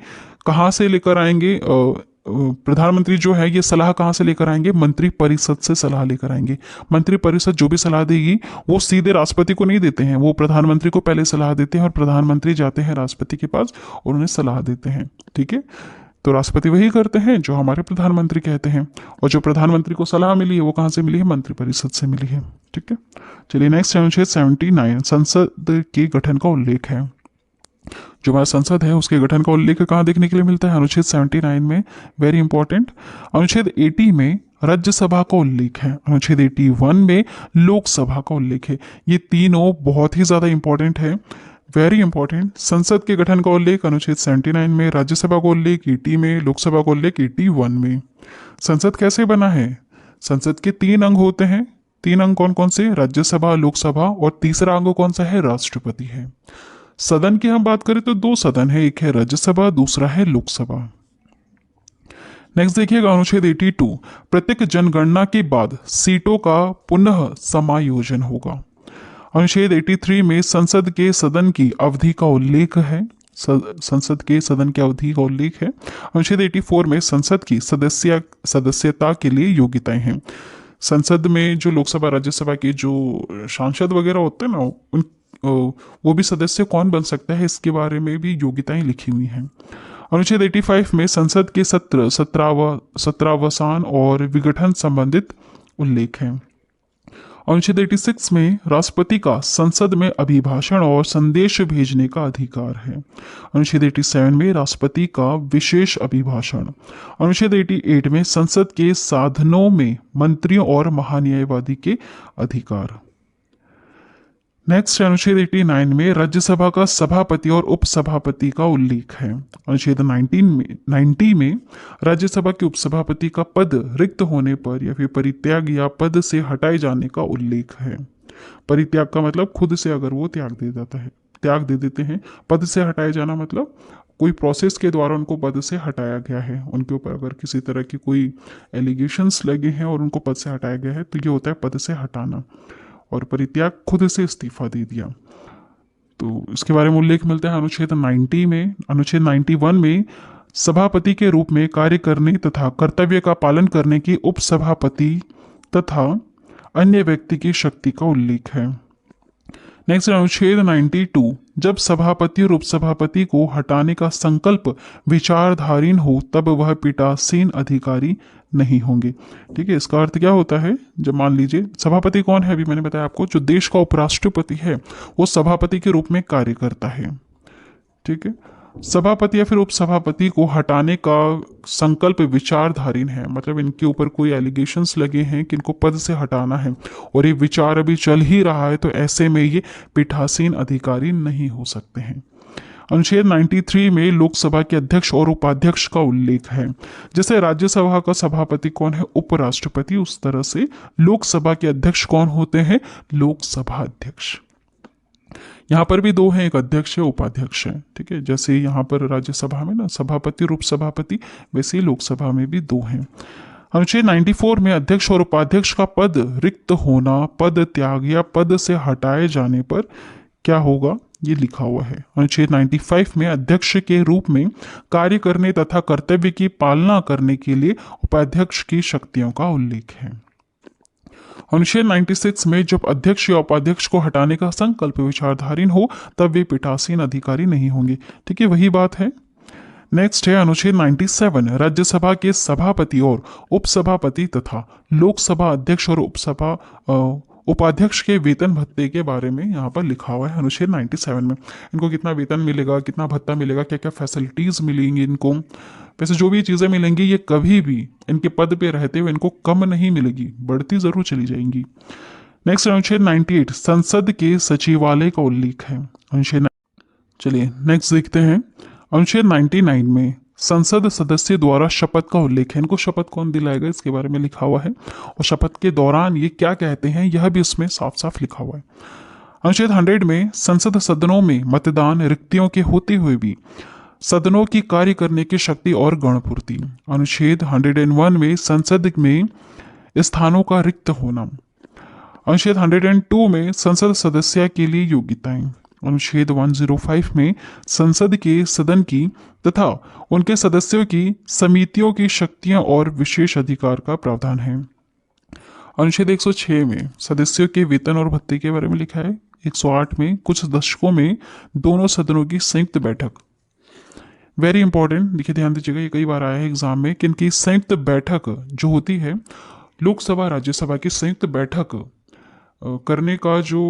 कहाँ से लेकर आएंगे, प्रधानमंत्री जो है ये सलाह कहाँ से लेकर आएंगे, मंत्रिपरिषद से सलाह लेकर आएंगे। मंत्रिपरिषद जो भी सलाह देगी वो सीधे राष्ट्रपति को नहीं देते हैं, वो प्रधानमंत्री को पहले सलाह देते हैं और प्रधानमंत्री जाते हैं राष्ट्रपति के पास और उन्हें सलाह देते हैं। ठीक है, तो राष्ट्रपति वही करते हैं जो हमारे प्रधानमंत्री कहते हैं, और जो प्रधानमंत्री को सलाह मिली है वो कहाँ से मिली है? मंत्रिपरिषद से मिली है। ठीक है, चलिए नेक्स्ट अनुच्छेद 79 संसद के गठन का उल्लेख है। जो हमारा संसद है उसके गठन का उल्लेख कहाँ देखने के लिए मिलता है? अनुच्छेद 79 में, वेरी इंपॉर्टेंट। अनुच्छेद 80 में राज्यसभा का उल्लेख है, अनुच्छेद 81 में लोकसभा का उल्लेख है। ये तीनों बहुत ही ज्यादा इंपॉर्टेंट है, वेरी इंपॉर्टेंट। संसद के गठन का उल्लेख अनुच्छेद 79 में, राज्यसभा का उल्लेख 80 में, लोकसभा का उल्लेख 81 में। संसद कैसे बना है? संसद के 3 अंग होते हैं। 3 अंग कौन कौन से? राज्यसभा, लोकसभा, और तीसरा अंग कौन सा है? राष्ट्रपति है। सदन की हम बात करें तो 2 सदन है, एक है राज्यसभा, दूसरा है लोकसभा। नेक्स्ट देखिएगा अनुच्छेद 82, प्रत्येक जनगणना के बाद सीटों का पुनः समायोजन होगा। अनुच्छेद 83 में संसद के सदन की अवधि का उल्लेख है, संसद के सदन की अवधि का उल्लेख है। अनुच्छेद 84 में संसद की सदस्यता के लिए योग्यताएं हैं। संसद में जो लोकसभा राज्यसभा के जो सांसद वगैरह होते हैं ना, उन वो भी सदस्य कौन बन सकता है, इसके बारे में भी योग्यताएं लिखी हुई हैं। अनुच्छेद 85 में संसद के सत्रावसान और विघटन संबंधित उल्लेख है। अनुच्छेद 86 में राष्ट्रपति का संसद में अभिभाषण और संदेश भेजने का अधिकार है। अनुच्छेद 87 में राष्ट्रपति का विशेष अभिभाषण। अनुच्छेद 88 में संसद के साधनों में मंत्रियों और महान्यायवादी के अधिकार। नेक्स्ट अनुच्छेद 89 में राज्यसभा का सभापति और उपसभापति का उल्लेख है। अनुच्छेद 90 में राज्यसभा के उपसभापति का पद रिक्त होने पर या फिर परित्याग या पद से हटाए जाने का उल्लेख है। परित्याग का मतलब खुद से अगर वो त्याग दे देते हैं। पद से हटाए जाना मतलब कोई प्रोसेस के द्वारा उनको पद से हटाया गया है, उनके ऊपर अगर किसी तरह की कोई एलिगेशंस लगे हैं और उनको पद से हटाया गया है, तो ये होता है पद से हटाना। और परित्याग खुद से इस्तीफा दे दिया। तो इसके बारे में उल्लेख मिलता है अनुच्छेद 90 में। अनुच्छेद 91 में सभापति के रूप में कार्य करने तथा कर्तव्य का पालन करने की उपसभापति तथा अन्य व्यक्ति की शक्ति का उल्लेख है। नेक्स्ट अनुच्छेद 92, जब सभापति और उपसभापति को हटाने का संकल्प विचारधारीन हो तब वह पीठासीन अधिकारी नहीं होंगे। ठीक है, इसका अर्थ क्या होता है? जब मान लीजिए सभापति कौन है, अभी मैंने बताया आपको, जो देश का उपराष्ट्रपति है वो सभापति के रूप में कार्य करता है। ठीक है, सभापति या फिर उपसभापति को हटाने का संकल्प विचारधारीन है, मतलब इनके ऊपर कोई एलिगेशंस लगे हैं कि इनको पद से हटाना है और ये विचार अभी चल ही रहा है, तो ऐसे में ये पीठासीन अधिकारी नहीं हो सकते हैं। अनुच्छेद 93 में लोकसभा के अध्यक्ष और उपाध्यक्ष का उल्लेख है। जैसे राज्यसभा का सभापति कौन है? उपराष्ट्रपति। उस तरह से लोकसभा के अध्यक्ष कौन होते हैं? लोकसभा अध्यक्ष। यहाँ पर भी 2 हैं, एक अध्यक्ष है, उपाध्यक्ष है। ठीक है, जैसे यहाँ पर राज्यसभा में ना सभापति और उपसभापति, वैसे ही लोकसभा में भी 2 हैं। अनुच्छेद 94 में अध्यक्ष और उपाध्यक्ष का पद रिक्त होना, पद त्याग या पद से हटाए जाने पर क्या होगा, ये लिखा हुआ है। अनुच्छेद 95 में अध्यक्ष के रूप में कार्य करने तथा कर्तव्य की पालना करने के लिए उपाध्यक्ष की शक्तियों का उल्लेख है। अनुच्छेद 96 में जब अध्यक्ष या उपाध्यक्ष को हटाने का संकल्प विचारधारीन हो तब वे पीठासीन अधिकारी नहीं होंगे। ठीक है, वही बात है। नेक्स्ट है अनुच्छेद 97, राज्यसभा के सभापति और उपसभापति तथा लोकसभा अध्यक्ष और उपाध्यक्ष के वेतन भत्ते के बारे में यहाँ पर लिखा हुआ है अनुच्छेद 97 में। इनको कितना वेतन मिलेगा, कितना भत्ता मिलेगा, क्या क्या फैसिलिटीज मिलेंगी इनको, वैसे जो भी चीज़ें मिलेंगी ये कभी भी इनके पद पे रहते हुए इनको कम नहीं मिलेगी, बढ़ती जरूर चली जाएंगी। नेक्स्ट अनुच्छेद 98, संसद के सचिवालय का उल्लेख है। अनुच्छेद चलिए नेक्स्ट देखते हैं। अनुच्छेद 99 में संसद सदस्य द्वारा शपथ का उल्लेख है। इनको शपथ कौन दिलाएगा इसके बारे में लिखा हुआ है, और शपथ के दौरान ये क्या कहते हैं यह भी उसमें साफ साफ लिखा हुआ है। अनुच्छेद 100 में संसद सदनों में मतदान रिक्तियों के होते हुए भी सदनों की कार्य करने की शक्ति और गणपूर्ति। अनुच्छेद 101 में संसद में स्थानों का रिक्त होना। अनुच्छेद 102 में संसद सदस्य के लिए योग्यताएं। अनुच्छेद 105 में संसद के सदन की तथा उनके सदस्यों की समितियों की शक्तियां और विशेष अधिकार का प्रावधान है। अनुच्छेद 106 में सदस्यों के वेतन और भत्ते के बारे में लिखा है। 108 में कुछ दशकों में दोनों सदनों की संयुक्त बैठक। वेरी इंपॉर्टेंट, देखिए ध्यान दीजिएगा, ये कई बार आया है एग्जाम में कि इनकी संयुक्त बैठक जो होती है, लोकसभा राज्यसभा की संयुक्त बैठक करने का जो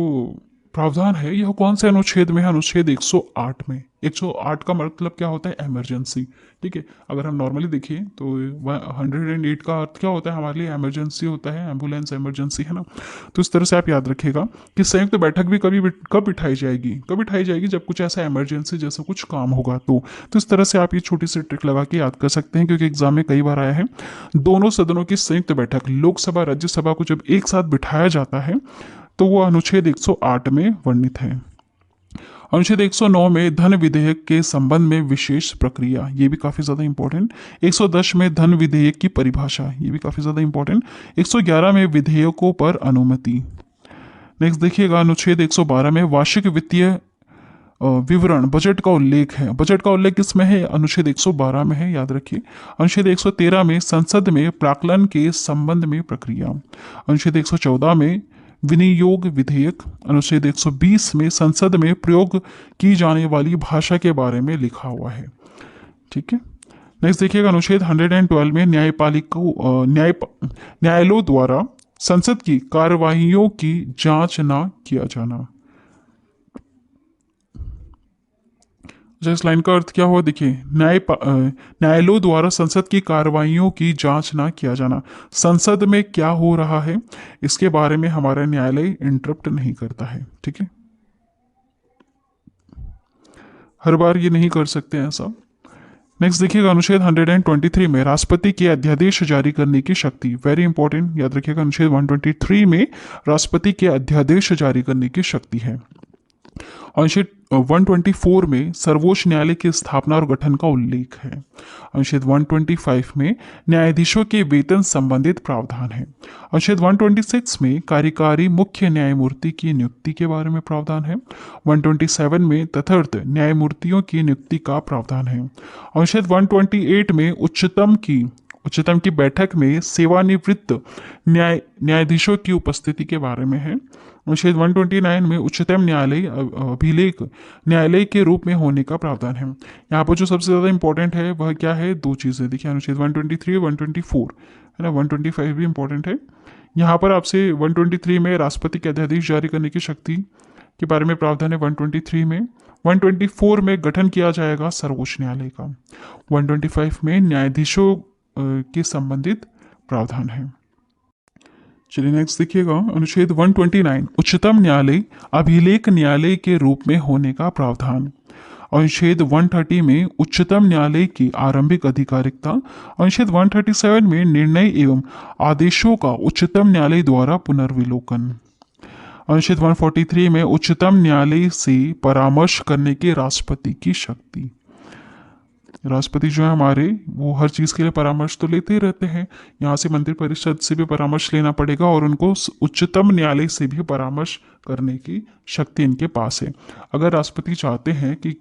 प्रावधान है यह कौन से अनुच्छेद में है? अनुच्छेद 108 में। 108 का मतलब क्या होता है? इमरजेंसी। ठीक है, अगर हम नॉर्मली देखिए तो 108 का अर्थ क्या होता है हमारे लिए? इमरजेंसी होता है, एम्बुलेंस इमरजेंसी, है ना। तो इस तरह से आप याद रखिएगा कि संयुक्त बैठक भी कब बिठाई जाएगी? कब बिठाई जाएगी? जब कुछ ऐसा इमरजेंसी जैसा कुछ काम होगा तो इस तरह से आप ये छोटी सी ट्रिक लगा के याद कर सकते हैं, क्योंकि एग्जाम में कई बार आया है। दोनों सदनों की संयुक्त बैठक, लोकसभा राज्यसभा को जब एक साथ बिठाया जाता है तो वो अनुच्छेद 108 में वर्णित है। अनुच्छेद 109 में धन विधेयक के संबंध में विशेष प्रक्रिया, ये भी काफी ज्यादा इंपॉर्टेंट। 110 में धन विधेयक की परिभाषा, ये भी काफी ज्यादा इंपॉर्टेंट। 111 में विधेयकों पर अनुमति। नेक्स्ट देखिएगा, अनुच्छेद 112 में वार्षिक वित्तीय विवरण, बजट का उल्लेख है। बजट का उल्लेख किसमें है? अनुच्छेद 112 में है, याद रखिए। अनुच्छेद 113 में संसद में प्राक्कलन के संबंध में प्रक्रिया। अनुच्छेद 114 में विनियोग विधेयक। अनुच्छेद 120 में संसद में प्रयोग की जाने वाली भाषा के बारे में लिखा हुआ है। ठीक है, नेक्स्ट देखिएगा, अनुच्छेद 112 में न्यायालयों द्वारा संसद की कार्यवाहियों की जांच न किया जाना। इस लाइन का अर्थ क्या हुआ? देखिए, न्यायालयों द्वारा संसद की कार्रवाइयों की जांच ना किया जाना। संसद में क्या हो रहा है इसके बारे में हमारा न्यायालय इंटरप्ट नहीं करता है। ठीक है, हर बार ये नहीं कर सकते ऐसा। नेक्स्ट देखिएगा, अनुच्छेद 123 में राष्ट्रपति के अध्यादेश जारी करने की शक्ति। वेरी इंपॉर्टेंट, याद रखिएगा, अनुच्छेद 123 में राष्ट्रपति के अध्यादेश जारी करने की शक्ति है। अनुच्छेद 124 में सर्वोच्च न्यायालय की स्थापना और गठन का उल्लेख है। अनुच्छेद 125 में न्यायाधीशों के वेतन संबंधित प्रावधान है। अनुच्छेद 126 में कार्यकारी मुख्य न्यायमूर्ति की नियुक्ति के बारे में प्रावधान है। 127 में तथार्थ न्यायमूर्तियों की नियुक्ति का प्रावधान है। अनुच्छेद 128 में उच्चतम की बैठक में सेवानिवृत्त न्यायाधीशों की उपस्थिति के बारे में है। अनुच्छेद 129 में उच्चतम न्यायालय अभिलेख न्यायालय के रूप में होने का प्रावधान है। यहाँ पर जो सबसे ज़्यादा इंपॉर्टेंट है वह क्या है? दो चीज़ें। देखिए, अनुच्छेद 123 124 है ना, 125 भी इंपॉर्टेंट है। यहाँ पर आपसे 123 में राष्ट्रपति के अध्यादेश जारी करने की शक्ति के बारे में प्रावधान है। 123 में 124 में गठन किया जाएगा सर्वोच्च न्यायालय का। 125 में न्यायाधीशों के संबंधित प्रावधान है। चलिए नेक्स्ट देखिएगा, अनुच्छेद 129 उच्चतम न्यायालय अभिलेख न्यायालय के रूप में होने का प्रावधान। अनुच्छेद 130 में उच्चतम न्यायालय की आरंभिक अधिकारिकता। अनुच्छेद 137 में निर्णय एवं आदेशों का उच्चतम न्यायालय द्वारा पुनर्विलोकन। अनुच्छेद 143 में उच्चतम न्यायालय से परामर्श करने की राष्ट्रपति की शक्ति। राष्ट्रपति जो है हमारे, वो हर चीज़ के लिए परामर्श तो लेते ही रहते हैं। यहाँ से मंत्रिपरिषद से भी परामर्श लेना पड़ेगा और उनको उच्चतम न्यायालय से भी परामर्श करने की शक्ति इनके पास है। अगर राष्ट्रपति चाहते हैं कि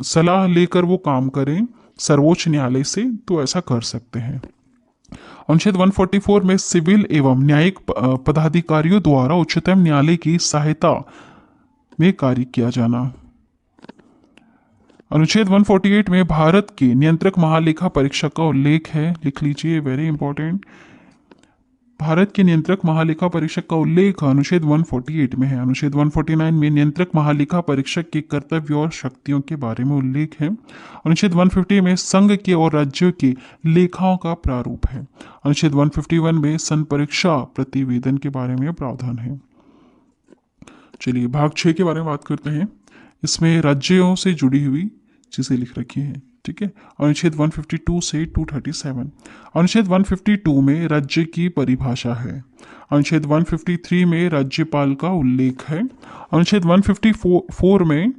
सलाह लेकर वो काम करें सर्वोच्च न्यायालय से, तो ऐसा कर सकते हैं। अनुच्छेद 144 में सिविल एवं न्यायिक पदाधिकारियों द्वारा उच्चतम न्यायालय की सहायता में कार्य किया जाना। अनुच्छेद 148 में भारत के नियंत्रक महालेखा परीक्षक का उल्लेख है, लिख लीजिए, वेरी इंपॉर्टेंट। भारत के नियंत्रक महालेखा परीक्षक का उल्लेख अनुच्छेद 148 में है। अनुच्छेद 149 में नियंत्रक महालेखा परीक्षक के कर्तव्य और शक्तियों के बारे में उल्लेख है। अनुच्छेद 150 में संघ के और राज्यों के लेखाओं का प्रारूप है। अनुच्छेद 151 में संपरीक्षा प्रतिवेदन के बारे में प्रावधान है। चलिए भाग 6 के बारे में बात करते हैं। इसमें राज्यों से जुड़ी हुई चीज़ें लिख रखी हैं। ठीक है, अनुच्छेद 152 से 237। अनुच्छेद 152 में राज्य की परिभाषा है। अनुच्छेद 153 में राज्यपाल का उल्लेख है। अनुच्छेद 154 में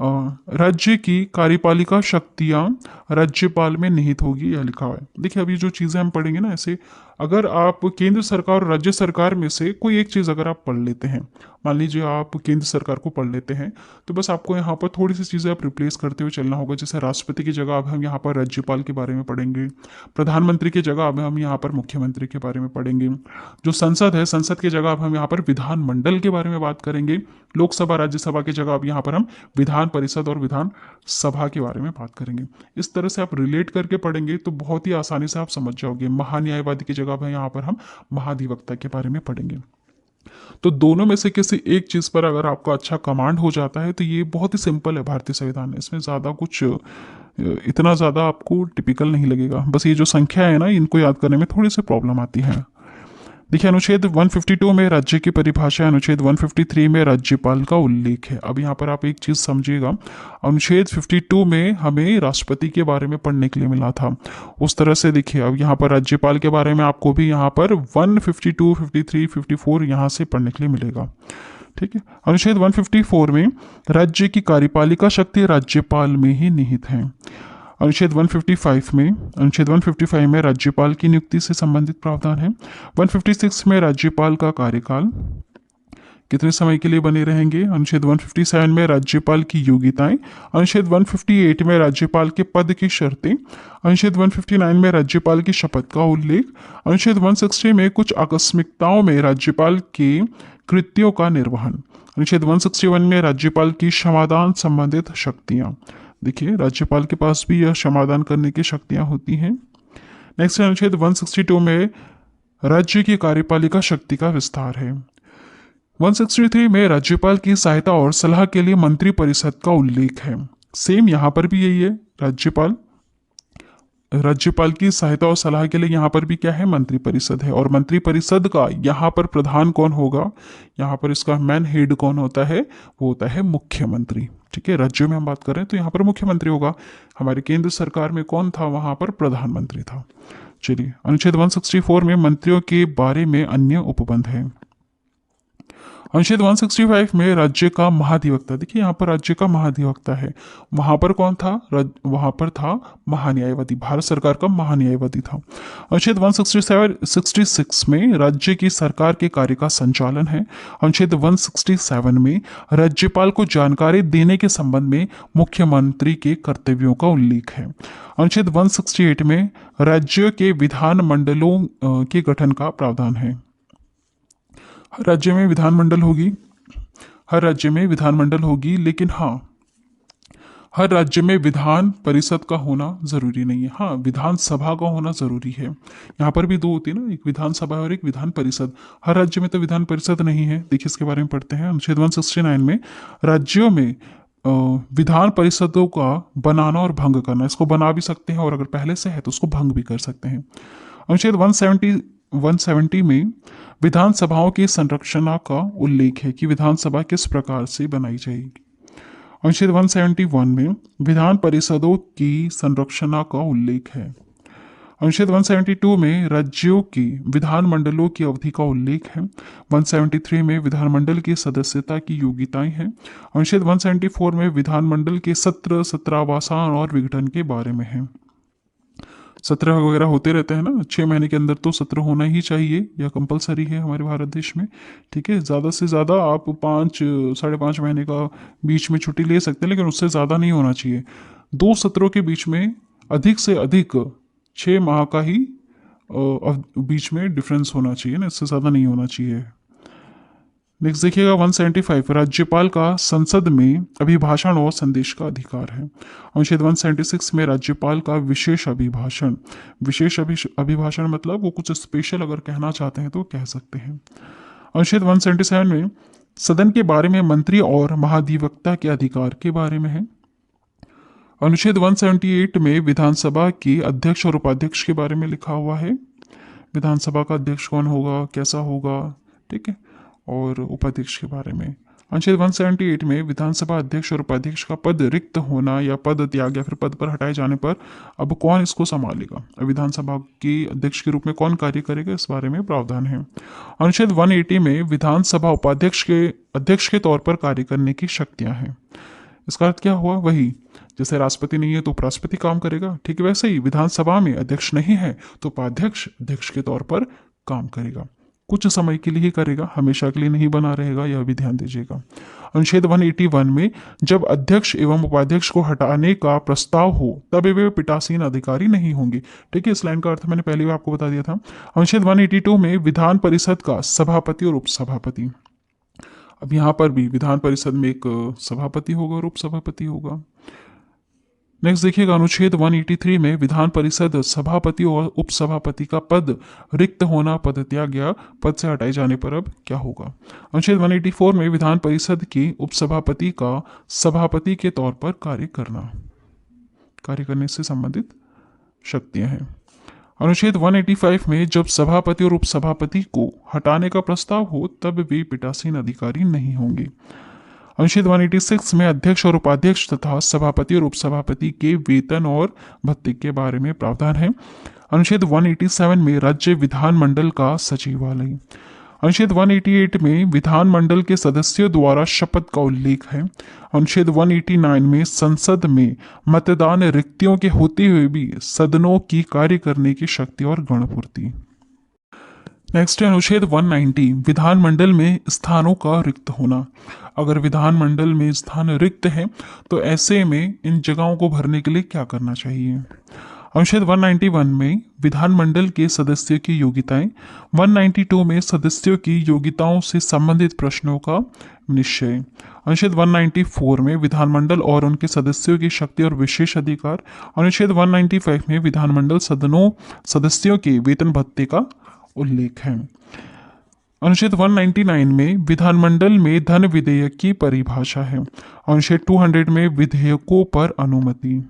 राज्य की कार्यपालिका शक्तियां राज्यपाल में निहित होगी, यह लिखा हुआ है। देखिए, अभी जो चीज़ें हम पढ़ेंगे ना, ऐसे अगर आप केंद्र सरकार और राज्य सरकार में से कोई एक चीज़ अगर आप पढ़ लेते हैं, मान लीजिए आप केंद्र सरकार को पढ़ लेते हैं, तो बस आपको यहाँ पर थोड़ी सी चीज़ें आप रिप्लेस करते हुए चलना होगा। जैसे राष्ट्रपति की जगह अब हम यहाँ पर राज्यपाल के बारे में पढ़ेंगे, प्रधानमंत्री की जगह अब हम यहाँ पर मुख्यमंत्री के बारे में पढ़ेंगे, जो संसद है संसद की जगह अब हम यहाँ पर विधानमंडल के बारे में बात करेंगे, लोकसभा राज्यसभा की जगह अब यहाँ पर हम विधान विधान परिषद और विधान सभा के बारे में बात करेंगे। इस तरह से आप रिलेट करके पढ़ेंगे तो बहुत ही आसानी से आप समझ जाओगे। महान्यायवादी की जगह पर यहाँ पर हम महाधिवक्ता के बारे में पढ़ेंगे। तो दोनों में से किसी एक चीज़ पर अगर आपका अच्छा कमांड हो जाता है तो ये बहुत ही सिंपल है भारतीय संविधान में। इसमें ज़्यादा कुछ इतना ज़्यादा आपको टिपिकल नहीं लगेगा। बस ये जो संख्या है ना, इनको याद करने में थोड़ी सी प्रॉब्लम आती है। देखिए, अनुच्छेद 152 में राज्य की परिभाषा है, अनुच्छेद 153 में राज्यपाल का उल्लेख है। अब यहाँ पर आप एक चीज़ समझिएगा, अनुच्छेद 52 में हमें राष्ट्रपति के बारे में पढ़ने के लिए मिला था। उस तरह से देखिए, अब यहाँ पर राज्यपाल के बारे में आपको भी यहाँ पर 152, 53, 54 यहाँ से पढ़ने के लिए मिलेगा। ठीक है। अनुच्छेद 154 में राज्य की कार्यपालिका शक्ति राज्यपाल में ही निहित है। अनुच्छेद 155 में राज्यपाल की नियुक्ति से संबंधित प्रावधान है। 156 में राज्यपाल का कार्यकाल कितने समय के लिए बने रहेंगे। अनुच्छेद 157 में राज्यपाल की योग्यताएं। अनुच्छेद 158 में राज्यपाल के पद की शर्तें। अनुच्छेद 159 में राज्यपाल की शपथ का उल्लेख। अनुच्छेद 160 में कुछ आकस्मिकताओं में राज्यपाल के कृत्यों का निर्वहन। अनुच्छेद 161 में राज्यपाल की क्षमादान संबंधित शक्तियां। देखिए, राज्यपाल के पास भी यह क्षमादान करने की शक्तियां होती हैं। नेक्स्ट, अनुच्छेद 162 में राज्य की कार्यपालिका शक्ति का विस्तार है। 163 में राज्यपाल की सहायता और सलाह के लिए मंत्री परिषद का उल्लेख है। सेम यहाँ पर भी यही है, राज्यपाल की सहायता और सलाह के लिए यहाँ पर भी क्या है, मंत्री परिषद है। और मंत्री परिषद का यहाँ पर प्रधान कौन होगा, यहाँ पर इसका मैन हेड कौन होता है, वो होता है मुख्यमंत्री। ठीक है, राज्यों में हम बात कर रहे हैं तो यहाँ पर मुख्यमंत्री होगा। हमारे केंद्र सरकार में कौन था, वहाँ पर प्रधानमंत्री था। चलिए, अनुच्छेद 164 में मंत्रियों के बारे में अन्य उपबंध है। अनुच्छेद 165 में राज्य का महाधिवक्ता। देखिए, यहाँ पर राज्य का महाधिवक्ता है, वहां पर कौन था, वहां पर था महान्यायवादी, भारत सरकार का महान्यायवादी था। अनुच्छेद 166 में राज्य की सरकार के कार्य का संचालन है। अनुच्छेद 167 में राज्यपाल को जानकारी देने के संबंध में मुख्यमंत्री के कर्तव्यों का उल्लेख है। अनुच्छेद 168 में राज्यों के विधानमंडलों के गठन का प्रावधान है। हर राज्य में विधानमंडल होगी, लेकिन हाँ, हर राज्य में विधान परिषद का होना जरूरी नहीं है। हाँ, विधानसभा का होना जरूरी है। यहाँ पर भी दो होती है ना, एक विधानसभा और एक विधान परिषद। हर राज्य में तो विधान परिषद नहीं है। देखिए, इसके बारे में पढ़ते हैं। अनुच्छेद 169 में राज्यों में विधान परिषदों का बनाना और भंग करना, इसको बना भी सकते हैं और अगर पहले से है तो उसको भंग भी कर सकते हैं। अनुच्छेद 170 में विधानसभाओं की संरचना का उल्लेख है कि विधानसभा किस प्रकार से बनाई जाएगी। अनुच्छेद 171 में विधान परिषदों की संरचना का उल्लेख है। अनुच्छेद 172 में राज्यों की विधानमंडलों की अवधि का उल्लेख है। 173 में विधानमंडल की सदस्यता की योग्यताएं हैं। अनुच्छेद 174 में विधानमंडल के सत्र, सत्रावसान और विघटन के बारे में है। सत्र वगैरह होते रहते हैं ना, 6 महीने के अंदर तो सत्र होना ही चाहिए, यह कंपलसरी है हमारे भारत देश में। ठीक है, ज़्यादा से ज़्यादा आप 5-5.5 महीने का बीच में छुट्टी ले सकते हैं, लेकिन उससे ज़्यादा नहीं होना चाहिए। 2 सत्रों के बीच में अधिक से अधिक 6 माह का ही बीच में डिफरेंस होना चाहिए ना, इससे ज़्यादा नहीं होना चाहिए। नेक्स्ट देखिएगा 175, राज्यपाल का संसद में अभिभाषण और संदेश का अधिकार है। अनुच्छेद 176 में राज्यपाल का विशेष अभिभाषण, अभिभाषण मतलब वो कुछ स्पेशल अगर कहना चाहते हैं तो कह सकते हैं। अनुच्छेद 177 में सदन के बारे में मंत्री और महाधिवक्ता के अधिकार के बारे में है। अनुच्छेद 178 में विधानसभा के अध्यक्ष और उपाध्यक्ष के बारे में लिखा हुआ है। विधानसभा का अध्यक्ष कौन होगा, कैसा होगा, ठीक है, और उपाध्यक्ष के बारे में। अनुच्छेद 178 में विधानसभा अध्यक्ष और उपाध्यक्ष का पद रिक्त होना या पद त्याग या फिर पद पर हटाए जाने पर अब कौन इसको संभालेगा, विधानसभा के अध्यक्ष के रूप में कौन कार्य करेगा, इस बारे में प्रावधान है। अनुच्छेद 180 में विधानसभा उपाध्यक्ष के अध्यक्ष के तौर पर कार्य करने की शक्तियां हैं। इसका अर्थ क्या हुआ, वही जैसे राष्ट्रपति नहीं है तो उपराष्ट्रपति काम करेगा, ठीक है, वैसे ही विधानसभा में अध्यक्ष नहीं है तो उपाध्यक्ष अध्यक्ष के तौर पर काम करेगा। कुछ समय के लिए ही करेगा, हमेशा के लिए नहीं बना रहेगा, यह भी ध्यान दीजिएगा। अनुच्छेद 181 में जब अध्यक्ष एवं उपाध्यक्ष को हटाने का प्रस्ताव हो तब वे पीठासीन अधिकारी नहीं होंगे। ठीक है, इस लाइन का अर्थ मैंने पहले भी आपको बता दिया था। अनुच्छेद 182 में विधान परिषद का सभापति और उपसभापति। अब यहाँ पर भी विधान परिषद में एक सभापति होगा और उपसभापति होगा। नेक्स्ट देखिएगा, अनुच्छेद 183 में विधान परिषद सभापति और उपसभापति का पद रिक्त होना, पद त्याग या पद से हटाए जाने पर अब क्या होगा। अनुच्छेद 184 में विधान परिषद के उपसभापति का सभापति के तौर पर कार्य करने से संबंधित शक्तियां हैं। अनुच्छेद 185 में जब सभापति और उपसभापति को हटाने का प्रस्ताव हो तब वे पीठासीन अधिकारी नहीं होंगे। अनुच्छेद 186 में अध्यक्ष और उपाध्यक्ष तथा सभापति और उपसभापति के वेतन और भत्ते के बारे में प्रावधान है। अनुच्छेद 187 में राज्य विधानमंडल का सचिवालय। अनुच्छेद 188 में विधानमंडल के सदस्यों द्वारा शपथ का उल्लेख है। अनुच्छेद 189 में संसद में मतदान रिक्तियों के होते हुए भी सदनों की कार्य करने की शक्ति और गणपूर्ति। नेक्स्ट है अनुच्छेद 190, विधानमंडल में स्थानों का रिक्त होना। अगर विधानमंडल में स्थान रिक्त है तो ऐसे में इन जगहों को भरने के लिए क्या करना चाहिए। अनुच्छेद 191 में विधानमंडल के सदस्यों की योग्यताएं। 192 में सदस्यों की योग्यताओं से संबंधित प्रश्नों का निश्चय। अनुच्छेद 194 में विधानमंडल और उनके सदस्यों की शक्ति और विशेष अधिकार। अनुच्छेद 195 में विधानमंडल सदस्यों के वेतन भत्ते का उल्लेख है। अनुच्छेद 199 में विधानमंडल में धन विधेयक की परिभाषा है। अनुच्छेद 200 में विधेयकों पर अनुमति।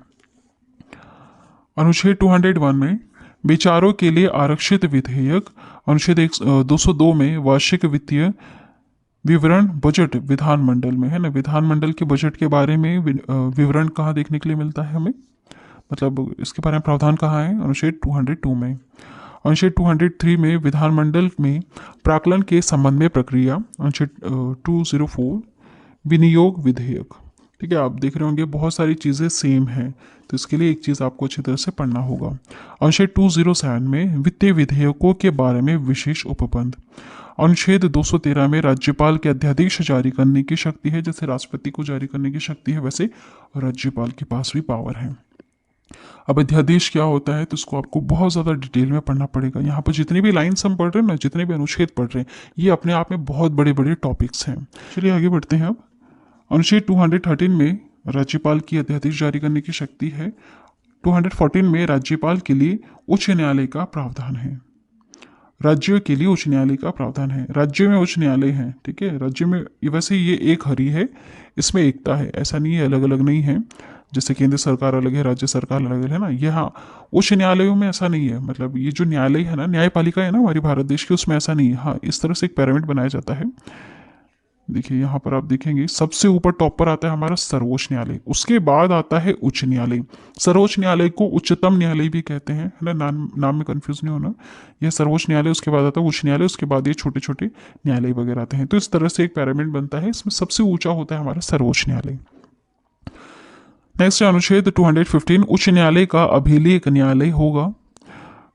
अनुच्छेद 201 में विचारों के लिए आरक्षित विधेयक। अनुच्छेद 202 में वार्षिक वित्तीय विवरण बजट विधानमंडल में है ना, विधानमंडल के बजट के बारे में विवरण कहाँ देखने के लिए मिलता है हमें, मतलब इसके बारे में प्रावधान कहाँ है, अनुच्छेद 202 में। अनुच्छेद 203 में विधानमंडल में प्राक्कलन के संबंध में प्रक्रिया। अनुच्छेद 204 विनियोग विधेयक। ठीक है, आप देख रहे होंगे बहुत सारी चीज़ें सेम हैं, तो इसके लिए एक चीज़ आपको अच्छी तरह से पढ़ना होगा। अनुच्छेद 207 में वित्तीय विधेयकों के बारे में विशेष उपबंध। अनुच्छेद 213 में राज्यपाल के अध्यादेश जारी करने की शक्ति है। जैसे राष्ट्रपति को जारी करने की शक्ति है वैसे राज्यपाल के पास भी पावर है। अब अध्यादेश क्या होता है तो इसको आपको बहुत ज़्यादा डिटेल में पढ़ना पड़ेगा। यहाँ पर जितनी भी लाइन्स हम पढ़ रहे हैं ना, जितने भी अनुच्छेद पढ़ रहे हैं, ये अपने आप में बहुत बड़े बड़े टॉपिक्स हैं। चलिए आगे बढ़ते हैं। अब अनुच्छेद 213 में राज्यपाल की अध्यादेश जारी करने की शक्ति है। 214 में राज्यपाल के लिए उच्च न्यायालय का प्रावधान है। राज्यों के लिए उच्च न्यायालय का प्रावधान है। राज्यों में उच्च न्यायालय है, ठीक है, राज्य में वैसे ये एक हरी है, इसमें एकता है, ऐसा नहीं है अलग अलग नहीं है। जैसे केंद्र सरकार अलग है, राज्य सरकार अलग है ना, यहाँ उच्च न्यायालयों में ऐसा नहीं है। मतलब ये जो न्यायालय है ना, न्यायपालिका है ना हमारी भारत देश की, उसमें ऐसा नहीं है। हाँ, इस तरह से एक पिरामिड बनाया जाता है। देखिए यहाँ पर आप देखेंगे सबसे ऊपर टॉप पर आता है हमारा सर्वोच्च न्यायालय, उसके बाद आता है उच्च न्यायालय। सर्वोच्च न्यायालय को उच्चतम न्यायालय भी कहते हैं, है ना, नाम में कंफ्यूज नहीं होना। यह सर्वोच्च न्यायालय, उसके बाद आता है उच्च न्यायालय, उसके बाद ये छोटे छोटे न्यायालय वगैरह आते हैं। तो इस तरह से एक पिरामिड बनता है, इसमें सबसे ऊंचा होता है हमारा सर्वोच्च न्यायालय। नेक्स्ट अनुच्छेद 215, उच्च न्यायालय का अभिलेख न्यायालय होगा।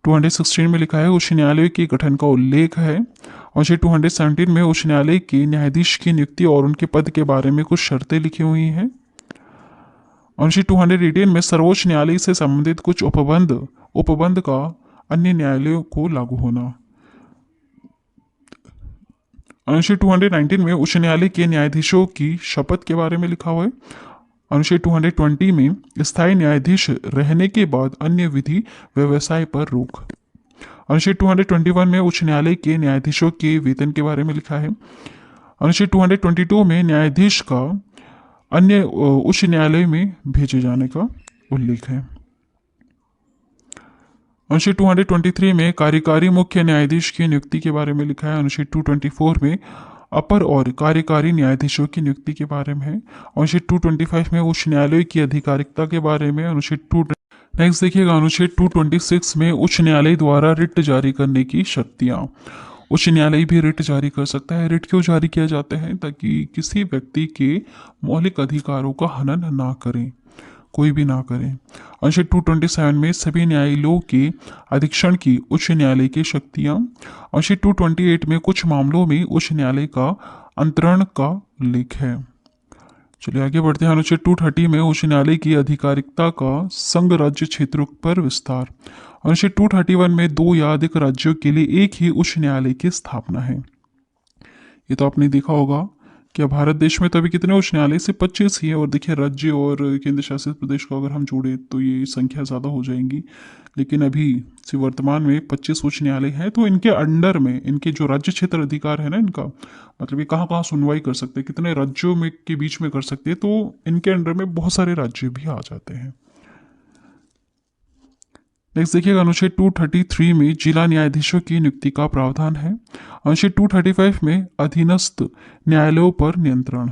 216 में लिखा है उच्च न्यायालय के गठन का उल्लेख है। अनुच्छेद 217 में उच्च न्यायालय के न्यायाधीश की नियुक्ति और उनके पद के बारे में कुछ शर्तें लिखी हुई हैं। अनुच्छेद 218 में सर्वोच्च न्यायालय से संबंधित कुछ उपबंध का अन्य न्यायालयों को लागू होना। अनुच्छेद 219 में उच्च न्यायालय के न्यायाधीशों की शपथ के बारे में लिखा हुआ है। अनुच्छेद 220 में स्थायी न्यायाधीश रहने के बाद अन्य विधि व्यवसाय पर रोक। अनुच्छेद 221 में उच्च न्यायालय के न्यायाधीशों के वेतन के बारे में लिखा है। अनुच्छेद 222 में न्यायाधीश का अन्य उच्च न्यायालय में भेजे जाने का उल्लेख है। अनुच्छेद 223 में कार्यकारी मुख्य न्यायाधीश की नियुक्ति के बारे में लिखा है। अनुच्छेद 224 में अपर और कार्यकारी न्यायाधीशों की नियुक्ति के बारे में है। अनुच्छेद 225 में उच्च न्यायालय की आधिकारिकता के बारे में। अनुच्छेद नेक्स्ट देखिएगा, अनुच्छेद 226 में उच्च न्यायालय द्वारा रिट जारी करने की शक्तियाँ। उच्च न्यायालय भी रिट जारी कर सकता है। रिट क्यों जारी किया जाता है? ताकि किसी व्यक्ति के मौलिक अधिकारों का हनन ना करें, कोई भी ना करें। अनुच्छेद 227 में सभी न्यायालयों के अधीक्षण की उच्च न्यायालय की शक्तियाँ। अनुच्छेद 228 में कुछ मामलों में उच्च न्यायालय का अंतरण का उल्लेख है। चलिए आगे बढ़ते हैं। अनुच्छेद 230 में उच्च न्यायालय की आधिकारिकता का संघ राज्य क्षेत्रों पर विस्तार। अनुच्छेद 231 में 2 या अधिक राज्यों के लिए एक ही उच्च न्यायालय की स्थापना है। ये तो आपने देखा होगा क्या भारत देश में तो अभी कितने उच्च न्यायालय से 25 ही है, और देखिए राज्य और केंद्र शासित प्रदेश को अगर हम जोड़े तो ये संख्या ज़्यादा हो जाएंगी। लेकिन अभी से वर्तमान में 25 उच्च न्यायालय हैं, तो इनके अंडर में इनके जो राज्य क्षेत्र अधिकार है ना इनका, मतलब ये कहाँ कहाँ सुनवाई कर सकते हैं, कितने राज्यों में के बीच में कर सकते हैं, तो इनके अंडर में बहुत सारे राज्य भी आ जाते हैं। नेक्स्ट देखिएगा, अनुच्छेद 233 में जिला न्यायाधीशों की नियुक्ति का प्रावधान है। अनुच्छेद 235 में अधीनस्थ न्यायालयों पर नियंत्रण।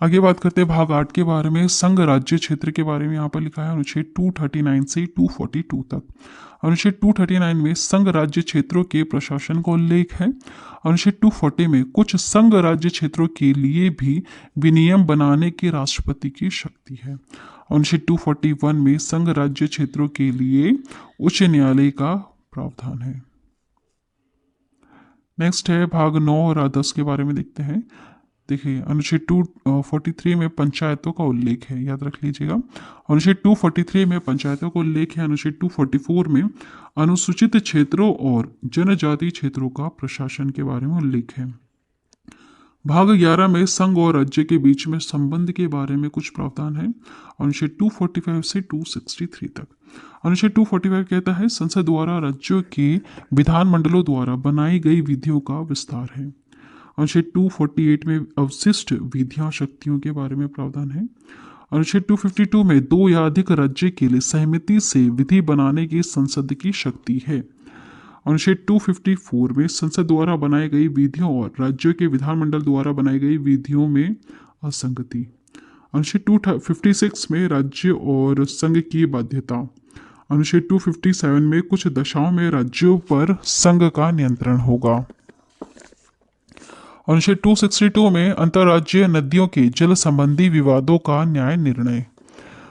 आगे बात करते हैं भाग 8 के बारे में, संघ राज्य क्षेत्र के बारे में यहाँ पर लिखा है अनुच्छेद 239 से 242 तक। अनुच्छेद 239 में संघ राज्य क्षेत्रों के प्रशासन का उल्लेख है। अनुच्छेद 240 में कुछ संघ राज्य क्षेत्रों के लिए भी विनियम बनाने की राष्ट्रपति की शक्ति है। अनुच्छेद 241 में संघ राज्य क्षेत्रों के लिए उच्च न्यायालय का प्रावधान है। नेक्स्ट है भाग 9 और 10 के बारे में देखते हैं। देखिए अनुच्छेद 243 में पंचायतों का उल्लेख है, याद रख लीजिएगा। अनुच्छेद 243 में पंचायतों का उल्लेख है। अनुच्छेद 244 में अनुसूचित क्षेत्रों और जनजातीय क्षेत्रों का प्रशासन के बारे में उल्लेख है। भाग 11 में संघ और राज्य के बीच में संबंध के बारे में कुछ प्रावधान है। अनुच्छेद 245 से 263 तक। अनुच्छेद 245 कहता है संसद द्वारा राज्यों के विधानमंडलों द्वारा बनाई गई विधियों का विस्तार है। अनुच्छेद 248 में अवशिष्ट विधियां शक्तियों के बारे में प्रावधान है। अनुच्छेद 252 में दो या अधिक राज्य के लिए सहमति से विधि बनाने की संसद की शक्ति है। अनुच्छेद 254 में संसद द्वारा बनाई गई विधियों और राज्यों के विधानमंडल द्वारा बनाई गई विधियों में असंगति। अनुच्छेद 256 में राज्य और संघ की बाध्यता। अनुच्छेद 257 में कुछ दशाओं में राज्यों पर संघ का नियंत्रण होगा। अनुच्छेद 262 में अंतर्राज्यीय नदियों के जल संबंधी विवादों का न्याय निर्णय।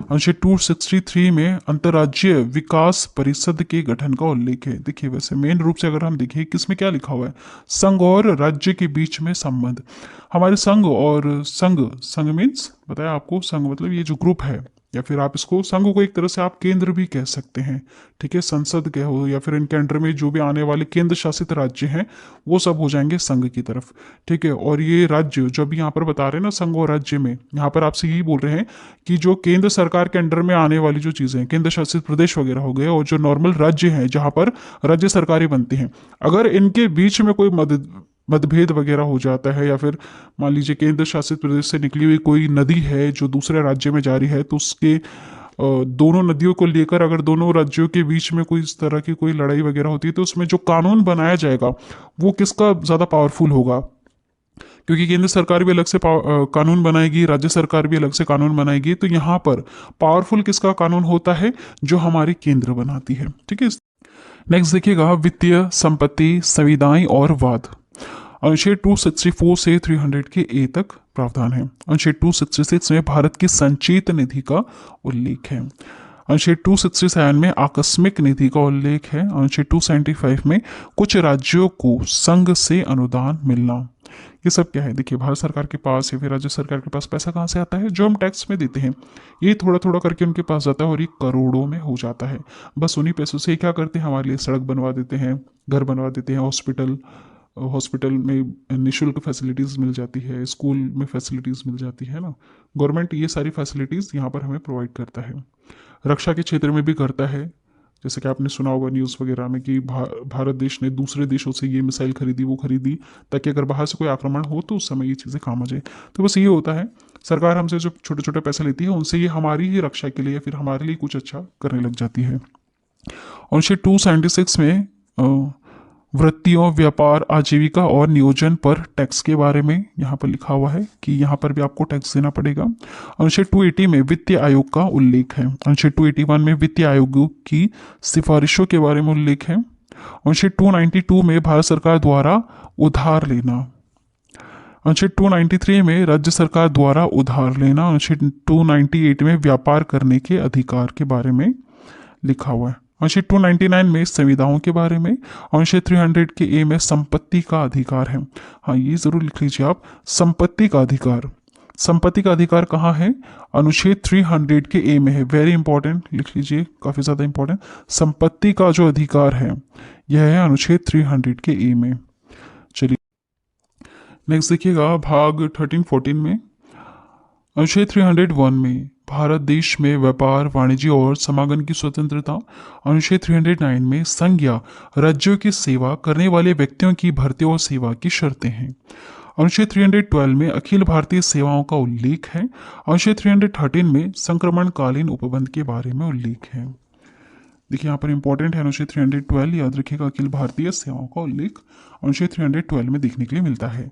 अनुच्छेद 263 में अंतर्राज्यीय विकास परिषद के गठन का उल्लेख है। देखिए वैसे मेन रूप से अगर हम देखें किसमें क्या लिखा हुआ है, संघ और राज्य के बीच में संबंध। हमारे संघ और संघ मीन्स बताया आपको, संघ मतलब ये जो ग्रुप है, या फिर आप इसको संघ को एक तरह से आप केंद्र भी कह सकते हैं। ठीक है, संसद कहो या फिर इनके अंडर में जो भी आने वाले केंद्र शासित राज्य हैं वो सब हो जाएंगे संघ की तरफ। ठीक है, और ये राज्य जो भी यहाँ पर बता रहे हैं ना संघ और राज्य में, यहाँ पर आपसे यही बोल रहे हैं कि जो केंद्र सरकार के अंडर में आने वाली जो चीज़ें हैं, केंद्र शासित प्रदेश वगैरह हो गए, और जो नॉर्मल राज्य हैं जहाँ पर राज्य सरकारें बनती हैं, अगर इनके बीच में कोई मतभेद वगैरह हो जाता है, या फिर मान लीजिए केंद्र शासित प्रदेश से निकली हुई कोई नदी है जो दूसरे राज्य में जारी है, तो उसके दोनों नदियों को लेकर अगर दोनों राज्यों के बीच में कोई इस तरह की कोई लड़ाई वगैरह होती है, तो उसमें जो कानून बनाया जाएगा वो किसका ज़्यादा पावरफुल होगा, क्योंकि केंद्र सरकार भी अलग से कानून बनाएगी, राज्य सरकार भी अलग से कानून बनाएगी, तो यहाँ पर पावरफुल किसका कानून होता है, जो हमारी केंद्र बनाती है। ठीक है, नेक्स्ट देखिएगा वित्तीय संपत्ति, संविदाएं और वाद। अनुच्छेद 264 से 300 के ए तक प्रावधान है। अनुच्छेद 266 में भारत की संचित निधि का उल्लेख है। अनुच्छेद 267 में आकस्मिक निधि का उल्लेख है। अनुच्छेद 275 में कुछ राज्यों को संघ से अनुदान मिलना। ये सब क्या है, देखिए भारत सरकार के पास या फिर राज्य सरकार के पास पैसा कहाँ से आता है, जो हम टैक्स में देते हैं, ये थोड़ा थोड़ा करके उनके पास जाता है और ये करोड़ों में हो जाता है। बस उन्हीं पैसों से क्या करते हैं, हमारे लिए सड़क बनवा देते हैं, घर बनवा देते हैं, हॉस्पिटल में निःशुल्क फैसिलिटीज़ मिल जाती है, स्कूल में फैसिलिटीज़ मिल जाती है ना। गवर्नमेंट ये सारी फैसिलिटीज़ यहाँ पर हमें प्रोवाइड करता है। रक्षा के क्षेत्र में भी करता है, जैसे कि आपने सुना होगा न्यूज़ वगैरह में कि भारत देश ने दूसरे देशों से ये मिसाइल खरीदी, वो खरीदी, ताकि अगर बाहर से कोई आक्रमण हो तो उस समय ये चीज़ें काम आ जाए। तो बस ये होता है, सरकार हमसे जो छोटे छोटे पैसे लेती है उनसे ये हमारी ही रक्षा के लिए या फिर हमारे लिए कुछ अच्छा करने लग जाती है। अनुच्छेद 276 में वृत्तियों, व्यापार, आजीविका और नियोजन पर टैक्स के बारे में यहाँ पर लिखा हुआ है कि यहाँ पर भी आपको टैक्स देना पड़ेगा। अनुच्छेद 280 में वित्तीय आयोग का उल्लेख है। अनुच्छेद 281 में वित्तीय आयोग की सिफारिशों के बारे में उल्लेख है। अनुच्छेद 292 में भारत सरकार द्वारा उधार लेना। अनुच्छेद 293 में राज्य सरकार द्वारा उधार लेना। अनुच्छेद 298 में व्यापार करने के अधिकार के बारे में लिखा हुआ है। अनुच्छेद 299 में संविदाओं के बारे में। अनुच्छेद 300 के ए में संपत्ति का अधिकार है। हाँ, ये जरूर लिख लीजिए आप, संपत्ति का अधिकार। संपत्ति का अधिकार कहाँ है, अनुच्छेद 300 के ए में है। वेरी इंपॉर्टेंट, लिख लीजिए, काफी ज्यादा इंपॉर्टेंट। संपत्ति का जो अधिकार है यह है अनुच्छेद 300 के ए में। चलिए नेक्स्ट देखिएगा भाग 13-14 में अनुच्छेद 301 में भारत देश में व्यापार वाणिज्य और समागम की स्वतंत्रता। अनुच्छेद 309 में संघ या राज्यों की सेवा करने वाले व्यक्तियों की भर्ती और सेवा की शर्तें हैं। अनुच्छेद 312 में अखिल भारतीय सेवाओं का उल्लेख है। अनुच्छेद 313 में संक्रमणकालीन उपबंध के बारे में उल्लेख है। देखिए यहाँ पर इंपॉर्टेंट है अनुच्छेद 312, याद रखिएगा, अखिल भारतीय सेवाओं का उल्लेख अनुच्छेद 312 में देखने के लिए मिलता है।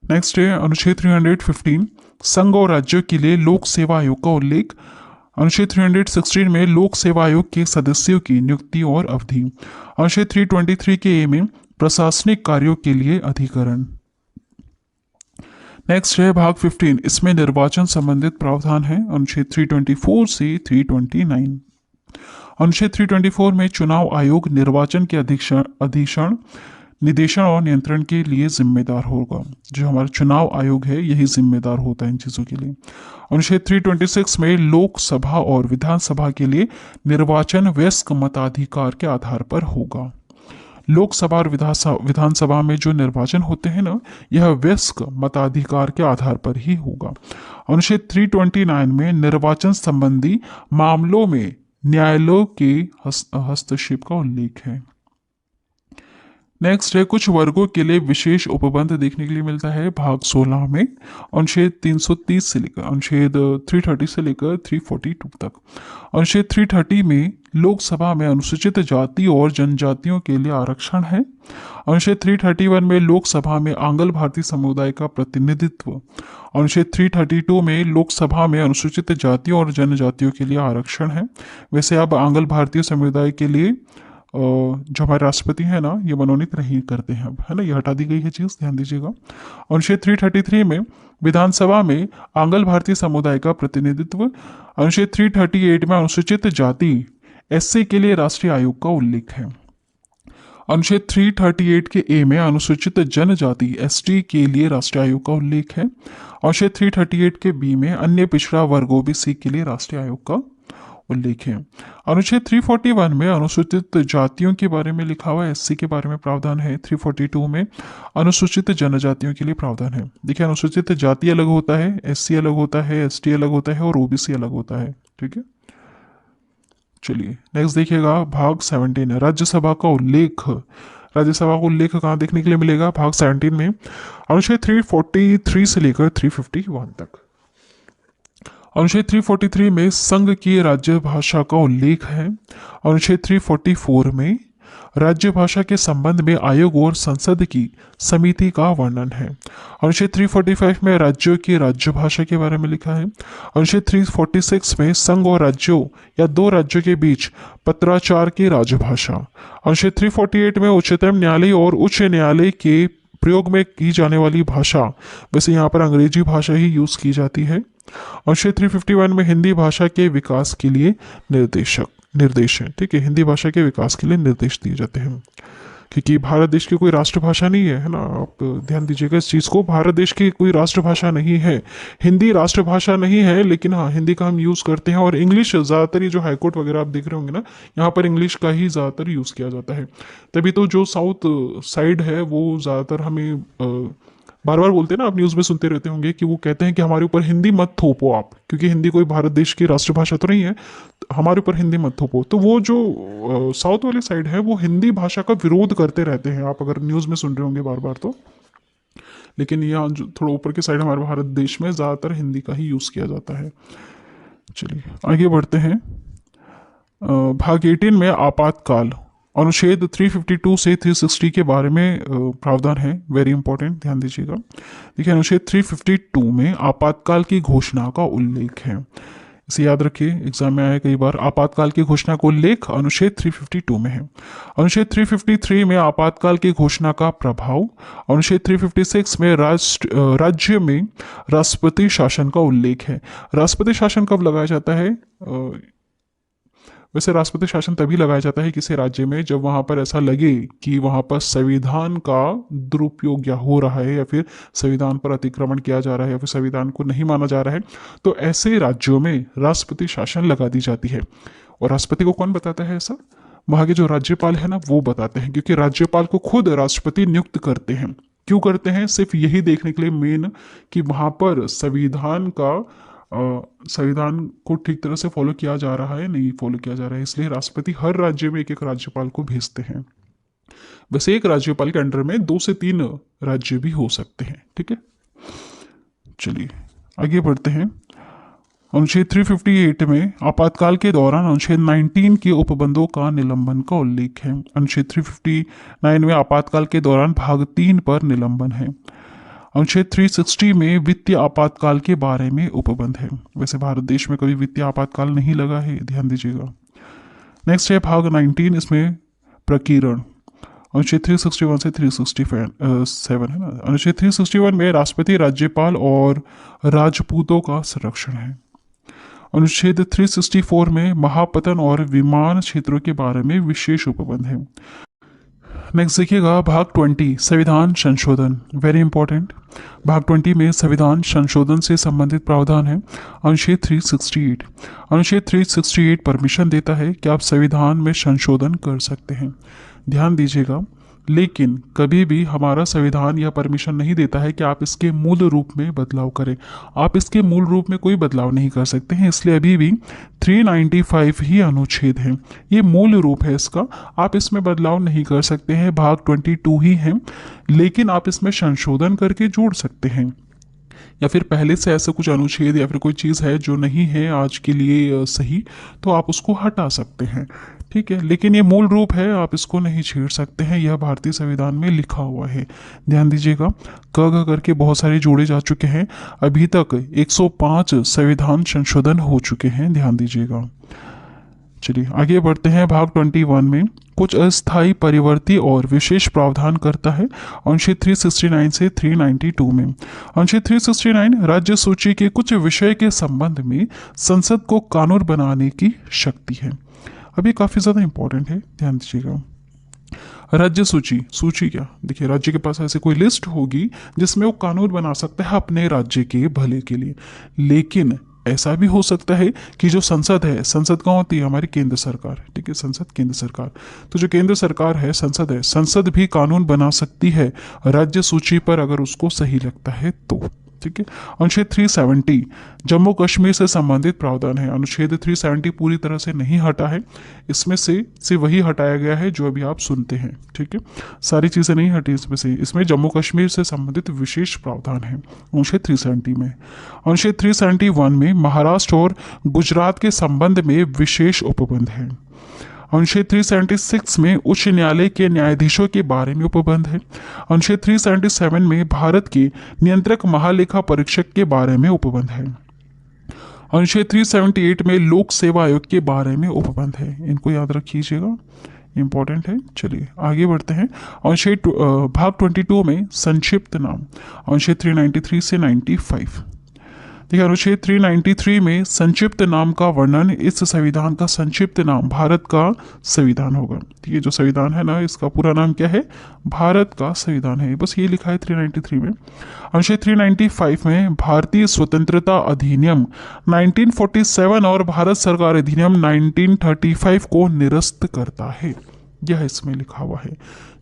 नेक्स्ट है अनुच्छेद 315, संघ और राज्यों के लिए लोक सेवा आयोग का उल्लेख। अनुच्छेद 316 में लोक सेवा आयोग के सदस्यों की नियुक्ति और अवधि। अनुच्छेद 323 के ए में प्रशासनिक कार्यों के लिए अधिकरण। नेक्स्ट है भाग 15, इसमें निर्वाचन संबंधित प्रावधान है। अनुच्छेद 324 से 329। अनुच्छेद 324 में चुनाव आयोग निर्वाचन के अधीक्षण निदेशन और नियंत्रण के लिए जिम्मेदार होगा। जो हमारा चुनाव आयोग है यही जिम्मेदार होता है इन चीज़ों के लिए। अनुच्छेद 326 में लोकसभा और विधानसभा के लिए निर्वाचन वयस्क मताधिकार के आधार पर होगा। लोकसभा और विधानसभा में जो निर्वाचन होते हैं ना, यह वयस्क मताधिकार के आधार पर ही होगा। अनुच्छेद 329 में निर्वाचन संबंधी मामलों में न्यायालयों के हस्तक्षेप का उल्लेख है। नेक्स्ट है कुछ वर्गों के लिए विशेष उपबंध देखने के लिए मिलता है भाग 16 में। अनुच्छेद 330 से लेकर अनुच्छेद 330 से लेकर 342 तक। अनुच्छेद 330 में लोकसभा में अनुसूचित जाति और जनजातियों के लिए आरक्षण है। अनुच्छेद 331 में लोकसभा में आंग्ल भारतीय समुदाय का प्रतिनिधित्व। अनुच्छेद 332 में लोकसभा में अनुसूचित जातियों और जनजातियों के लिए आरक्षण है। वैसे अब आंग्ल भारतीय समुदाय के लिए जो हमारे राष्ट्रपति है ना, ये मनोनीत नहीं करते हैं अब, है ना, ये हटा दी गई है चीज़, ध्यान दीजिएगा। अनुच्छेद 333 में विधानसभा में आंग्ल भारतीय समुदाय का प्रतिनिधित्व। अनुच्छेद 338 में अनुसूचित जाति एससी के लिए राष्ट्रीय आयोग का उल्लेख है। अनुच्छेद 338 के ए में अनुसूचित जनजाति एसटी के लिए राष्ट्रीय आयोग का उल्लेख है। अनुच्छेद 338 के बी में अन्य पिछड़ा वर्ग ओबीसी के लिए राष्ट्रीय आयोग का उल्लेख है। अनुच्छेद 341 में अनुसूचित जातियों के बारे में लिखा हुआ, एससी के बारे में प्रावधान है। 342 में अनुसूचित जनजातियों के लिए प्रावधान है। देखिए अनुसूचित जाति अलग होता है, एससी अलग होता है, एसटी अलग होता है और ओबीसी अलग होता है। ठीक है, चलिए नेक्स्ट देखिएगा भाग 17 राज्यसभा का उल्लेख। राज्यसभा का उल्लेख कहाँ देखने के लिए मिलेगा? भाग 17 में अनुच्छेद 343 से लेकर 351 तक। अनुच्छेद 343 में संघ की राज्य भाषा का उल्लेख है। अनुच्छेद 344 में राज्य भाषा के संबंध में आयोग और संसद की समिति का वर्णन है। अनुच्छेद 345 में राज्यों की राज्य भाषा के बारे में लिखा है। अनुच्छेद 346 में संघ और राज्यों या दो राज्यों के बीच पत्राचार की राजभाषा। अनुच्छेद 348 में उच्चतम न्यायालय और उच्च न्यायालय के प्रयोग में की जाने वाली भाषा, वैसे यहाँ पर अंग्रेजी भाषा ही यूज की जाती है। अनुच्छेद 351 में हिंदी भाषा के विकास के लिए निर्देश है। ठीक है, हिंदी भाषा के विकास के लिए निर्देश दिए जाते हैं, क्योंकि भारत देश की कोई राष्ट्रभाषा नहीं है ना, आप ध्यान दीजिएगा इस चीज़ को। भारत देश की कोई राष्ट्रभाषा नहीं है, हिंदी राष्ट्रभाषा नहीं है, लेकिन हाँ हिंदी का हम यूज़ करते हैं। और इंग्लिश ज़्यादातर, ये जो हाईकोर्ट वगैरह आप देख रहे होंगे ना, यहाँ पर इंग्लिश का ही ज़्यादातर यूज़ किया जाता है। तभी तो जो साउथ साइड है वो ज़्यादातर हमें बार बार बोलते हैं ना, आप न्यूज़ में सुनते रहते होंगे कि वो कहते हैं कि हमारे ऊपर हिंदी मत थोपो आप, क्योंकि हिंदी कोई भारत देश की राष्ट्रभाषा तो नहीं है, हमारे ऊपर हिंदी मत थोपो। तो वो जो साउथ वाली साइड है वो हिंदी भाषा का विरोध करते रहते हैं, आप अगर न्यूज़ में सुन रहे होंगे बार बार तो। लेकिन यहाँ जो थोड़ा ऊपर की साइड हमारे भारत देश में ज़्यादातर हिंदी का ही यूज़ किया जाता है। चलिए आगे बढ़ते हैं। भाग 18 में आपातकाल, अनुच्छेद 352 से 360 के बारे में प्रावधान है, वेरी इंपॉर्टेंट, ध्यान दीजिएगा। देखिए अनुच्छेद 352 में आपातकाल की घोषणा का उल्लेख है, इसे याद रखिए, एग्जाम में आया कई बार। आपातकाल की घोषणा का उल्लेख अनुच्छेद 352 में है। अनुच्छेद 353 में आपातकाल की घोषणा का प्रभाव। अनुच्छेद 356 में राज्य में राष्ट्रपति शासन का उल्लेख है। राष्ट्रपति शासन कब लगाया जाता है? वैसे राष्ट्रपति शासन तभी लगाया जाता है किसी राज्य में जब वहाँ पर ऐसा लगे कि वहाँ पर संविधान का दुरुपयोग या हो रहा है, या फिर संविधान पर अतिक्रमण किया जा रहा है, या फिर संविधान को नहीं माना जा रहा है, तो ऐसे राज्यों में राष्ट्रपति शासन लगा दी जाती है। और राष्ट्रपति को कौन बताता है ऐसा? वहाँ के जो राज्यपाल है ना वो बताते हैं, क्योंकि राज्यपाल को खुद राष्ट्रपति नियुक्त करते हैं। क्यों करते हैं? सिर्फ यही देखने के लिए मेन कि वहाँ पर संविधान को ठीक तरह से फॉलो किया जा रहा है, नहीं फॉलो किया जा रहा है, इसलिए राष्ट्रपति हर राज्य में एक एक राज्यपाल को भेजते हैं। वैसे एक राज्यपाल के अंडर में 2 से 3 राज्य भी हो सकते हैं। ठीक है, चलिए आगे बढ़ते हैं। अनुच्छेद 358 में आपातकाल के दौरान अनुच्छेद 19 के उपबंधों का निलंबन का उल्लेख है। अनुच्छेद 359 में आपातकाल के दौरान भाग 3 पर निलंबन है। अनुच्छेद 360 में वित्तीय आपातकाल के बारे में उपबंध है। वैसे भारत देश में कभी वित्तीय आपातकाल नहीं लगा है, ध्यान दीजिएगा। नेक्स्ट है भाग 19, इसमें प्रकीर्ण। अनुच्छेद 361 से 367 है ना। अनुच्छेद 361 में राष्ट्रपति, राज्यपाल और राजपूतों का संरक्षण है। अनुच्छेद 364 में महापतन और विमान क्षेत्रों के बारे में विशेष उपबंध है। नेक्स्ट देखिएगा भाग 20, संविधान संशोधन, वेरी इंपॉर्टेंट। भाग 20 में संविधान संशोधन से संबंधित प्रावधान है। अनुच्छेद 368, अनुच्छेद 368 परमिशन देता है कि आप संविधान में संशोधन कर सकते हैं। ध्यान दीजिएगा, लेकिन कभी भी हमारा संविधान यह परमिशन नहीं देता है कि आप इसके मूल रूप में बदलाव करें। आप इसके मूल रूप में कोई बदलाव नहीं कर सकते हैं, इसलिए अभी भी 395 ही अनुच्छेद है, ये मूल रूप है इसका। आप इसमें बदलाव नहीं कर सकते हैं। भाग 22 ही है, लेकिन आप इसमें संशोधन करके जोड़ सकते हैं, या फिर पहले से ऐसा कुछ अनुच्छेद या फिर कोई चीज़ है जो नहीं है आज के लिए सही, तो आप उसको हटा सकते हैं। ठीक है, लेकिन ये मूल रूप है, आप इसको नहीं छेड़ सकते हैं, यह भारतीय संविधान में लिखा हुआ है। ध्यान दीजिएगा, क ग करके बहुत सारे जोड़े जा चुके हैं। अभी तक 105 संविधान संशोधन हो चुके हैं, ध्यान दीजिएगा। चलिए आगे बढ़ते हैं। भाग 21 में कुछ अस्थायी, परिवर्ती और विशेष प्रावधान करता है। अनुच्छेद 369 से 392 में अनुच्छेद 369 राज्य सूची के कुछ विषय के संबंध में संसद को कानून बनाने की शक्ति है। अभी काफी ज्यादा इंपॉर्टेंट है, ध्यान दीजिएगा। राज्य सूची, सूची क्या? देखिए, राज्य के पास ऐसे कोई लिस्ट होगी जिसमें वो कानून बना सकता है अपने राज्य के भले के लिए, लेकिन ऐसा भी हो सकता है कि जो संसद है, संसद कौन होती है? हमारी केंद्र सरकार। ठीक है, संसद केंद्र सरकार। तो जो केंद्र सरकार है, संसद है, संसद भी कानून बना सकती है राज्य सूची पर, अगर उसको सही लगता है तो। ठीक है, अनुच्छेद 370 जम्मू कश्मीर से संबंधित प्रावधान है। अनुच्छेद 370 पूरी तरह से नहीं हटा है, इसमें से वही हटाया गया है जो अभी आप सुनते हैं। ठीक है, सारी चीज़ें नहीं हटी इसमें से। इसमें जम्मू कश्मीर से संबंधित विशेष प्रावधान है अनुच्छेद 370 में। अनुच्छेद 371 में महाराष्ट्र और गुजरात के संबंध में विशेष उपबंध है। अनुच्छेद 376 में उच्च न्यायालय के न्यायाधीशों के बारे में उपबंध है। अनुच्छेद 377 में भारत के नियंत्रक महालेखा परीक्षक के बारे में उपबंध है। अनुच्छेद 378 में लोक सेवा आयोग के बारे में उपबंध है। इनको याद रखिएगा, इंपॉर्टेंट है। चलिए आगे बढ़ते हैं। अनुच्छेद भाग 22 में संक्षिप्त नाम, अनुच्छेद 393 से 95। देखिए, अनुच्छेद 393 में संक्षिप्त नाम का वर्णन, इस संविधान का संक्षिप्त नाम भारत का संविधान होगा। ठीक है, जो संविधान है ना, इसका पूरा नाम क्या है? भारत का संविधान है, बस ये लिखा है 393 में। अनुच्छेद 395 में भारतीय स्वतंत्रता अधिनियम 1947 और भारत सरकार अधिनियम 1935 को निरस्त करता है, यह इसमें लिखा हुआ है।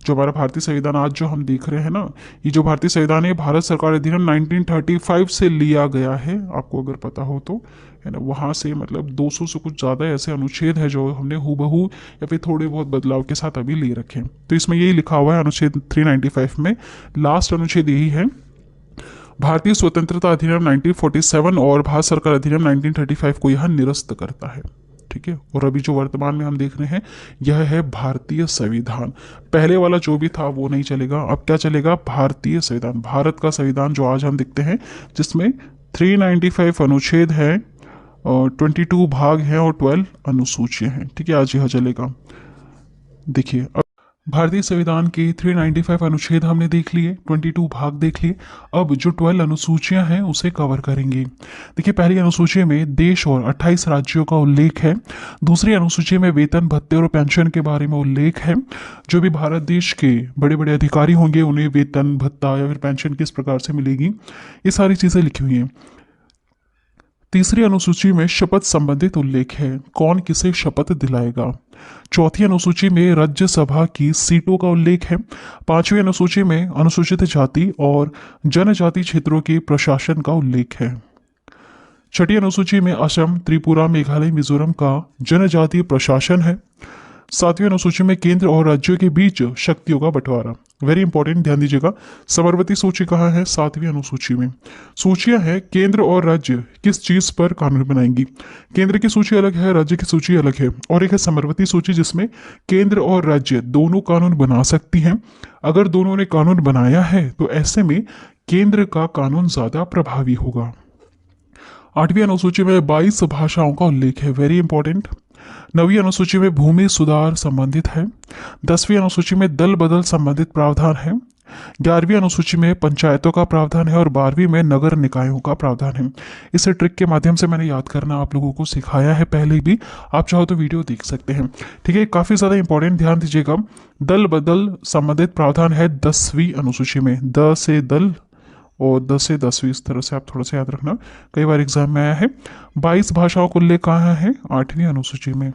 जो हमारा भारतीय संविधान आज जो हम देख रहे हैं ना, ये जो भारतीय संविधान है, भारत सरकार अधिनियम 1935 से लिया गया है, आपको अगर पता हो तो, है ना। वहाँ से मतलब 200 से कुछ ज़्यादा ऐसे अनुच्छेद है जो हमने हूबहू या फिर थोड़े बहुत बदलाव के साथ अभी ले रखे हैं। तो इसमें यही लिखा हुआ है अनुच्छेद 395 में, लास्ट अनुच्छेद यही है, भारतीय स्वतंत्रता अधिनियम 1947 और भारत सरकार अधिनियम 1935 को यह निरस्त करता है। ठीक है, और अभी जो वर्तमान में हम देख रहे हैं यह है भारतीय संविधान। पहले वाला जो भी था वो नहीं चलेगा, अब क्या चलेगा? भारतीय संविधान, भारत का संविधान जो आज हम देखते हैं, जिसमें 395 अनुच्छेद है और 22 भाग हैं और 12 अनुसूचियां हैं। ठीक है, आज यह चलेगा। देखिए, अब भारतीय संविधान के 395 अनुच्छेद हमने देख लिए, 22 भाग देख लिए। अब जो 12 अनुसूचियां हैं उसे कवर करेंगे। देखिए, पहली अनुसूची में देश और 28 राज्यों का उल्लेख है। दूसरी अनुसूची में वेतन, भत्ते और पेंशन के बारे में उल्लेख है। जो भी भारत देश के बड़े बड़े अधिकारी होंगे उन्हें वेतन, भत्ता या फिर पेंशन किस प्रकार से मिलेगी, ये सारी चीज़ें लिखी हुई हैं। तीसरी अनुसूची में शपथ संबंधित उल्लेख है, कौन किसे शपथ दिलाएगा। चौथी अनुसूची में राज्यसभा की सीटों का उल्लेख है। पांचवी अनुसूची में अनुसूचित जाति और जनजाति क्षेत्रों के प्रशासन का उल्लेख है। छठी अनुसूची में असम, त्रिपुरा, मेघालय, मिजोरम का जनजातीय प्रशासन है। सातवीं अनुसूची में केंद्र और राज्यों के बीच शक्तियों का बंटवारा, वेरी इंपॉर्टेंट, ध्यान दीजिएगा। समवर्ती सूची कहाँ है, सातवीं अनुसूची में। सूचियां हैं केंद्र और राज्य किस चीज पर कानून बनाएंगी। केंद्र की सूची अलग है, राज्य की सूची अलग है। और एक है समवर्ती सूची जिसमें केंद्र और राज्य दोनों कानून बना सकती हैं। अगर दोनों ने कानून बनाया है तो ऐसे में केंद्र का कानून ज्यादा प्रभावी होगा। आठवीं अनुसूची में 22 भाषाओं का उल्लेख है, वेरी इंपॉर्टेंट। नवीं अनुसूची में भूमि सुधार संबंधित है। 10वीं अनुसूची में दल बदल संबंधित प्रावधान है। 11वीं अनुसूची में पंचायतों का प्रावधान है और 12वीं में नगर निकायों का प्रावधान है। इसे ट्रिक के माध्यम से मैंने याद करना आप लोगों को सिखाया है पहले भी, आप चाहो तो वीडियो देख सकते हैं। ठीक है, काफी ज्यादा इंपॉर्टेंट, ध्यान दीजिएगा। दल बदल संबंधित प्रावधान है 10वीं अनुसूची में, द से दल और 10 से 10वीं, इस तरह से आप थोड़ा सा याद रखना, कई बार एग्जाम में आया है। 22 भाषाओं को उल्लेख कहाँ है, 8वीं अनुसूची में।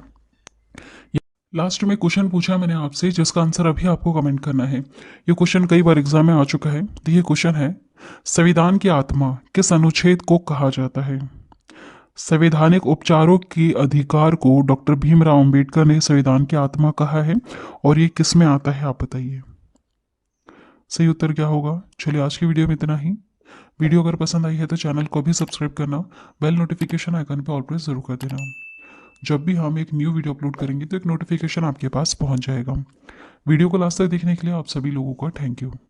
लास्ट में क्वेश्चन पूछा मैंने आपसे जिसका आंसर अभी आपको कमेंट करना है। ये क्वेश्चन कई बार एग्जाम में आ चुका है। तो ये क्वेश्चन है, संविधान की आत्मा किस अनुच्छेद को कहा जाता है। संवैधानिक उपचारों के अधिकार को डॉक्टर भीमराव अंबेडकर ने संविधान की आत्मा कहा है और ये किस में आता है, आप बताइए। सही उत्तर क्या होगा। चलिए आज की वीडियो में इतना ही। वीडियो अगर पसंद आई है तो चैनल को भी सब्सक्राइब करना, बेल नोटिफिकेशन आइकन पे ऑल प्रेस जरूर कर देना। जब भी हम एक न्यू वीडियो अपलोड करेंगे तो एक नोटिफिकेशन आपके पास पहुंच जाएगा। वीडियो को लास्ट तक देखने के लिए आप सभी लोगों का थैंक यू।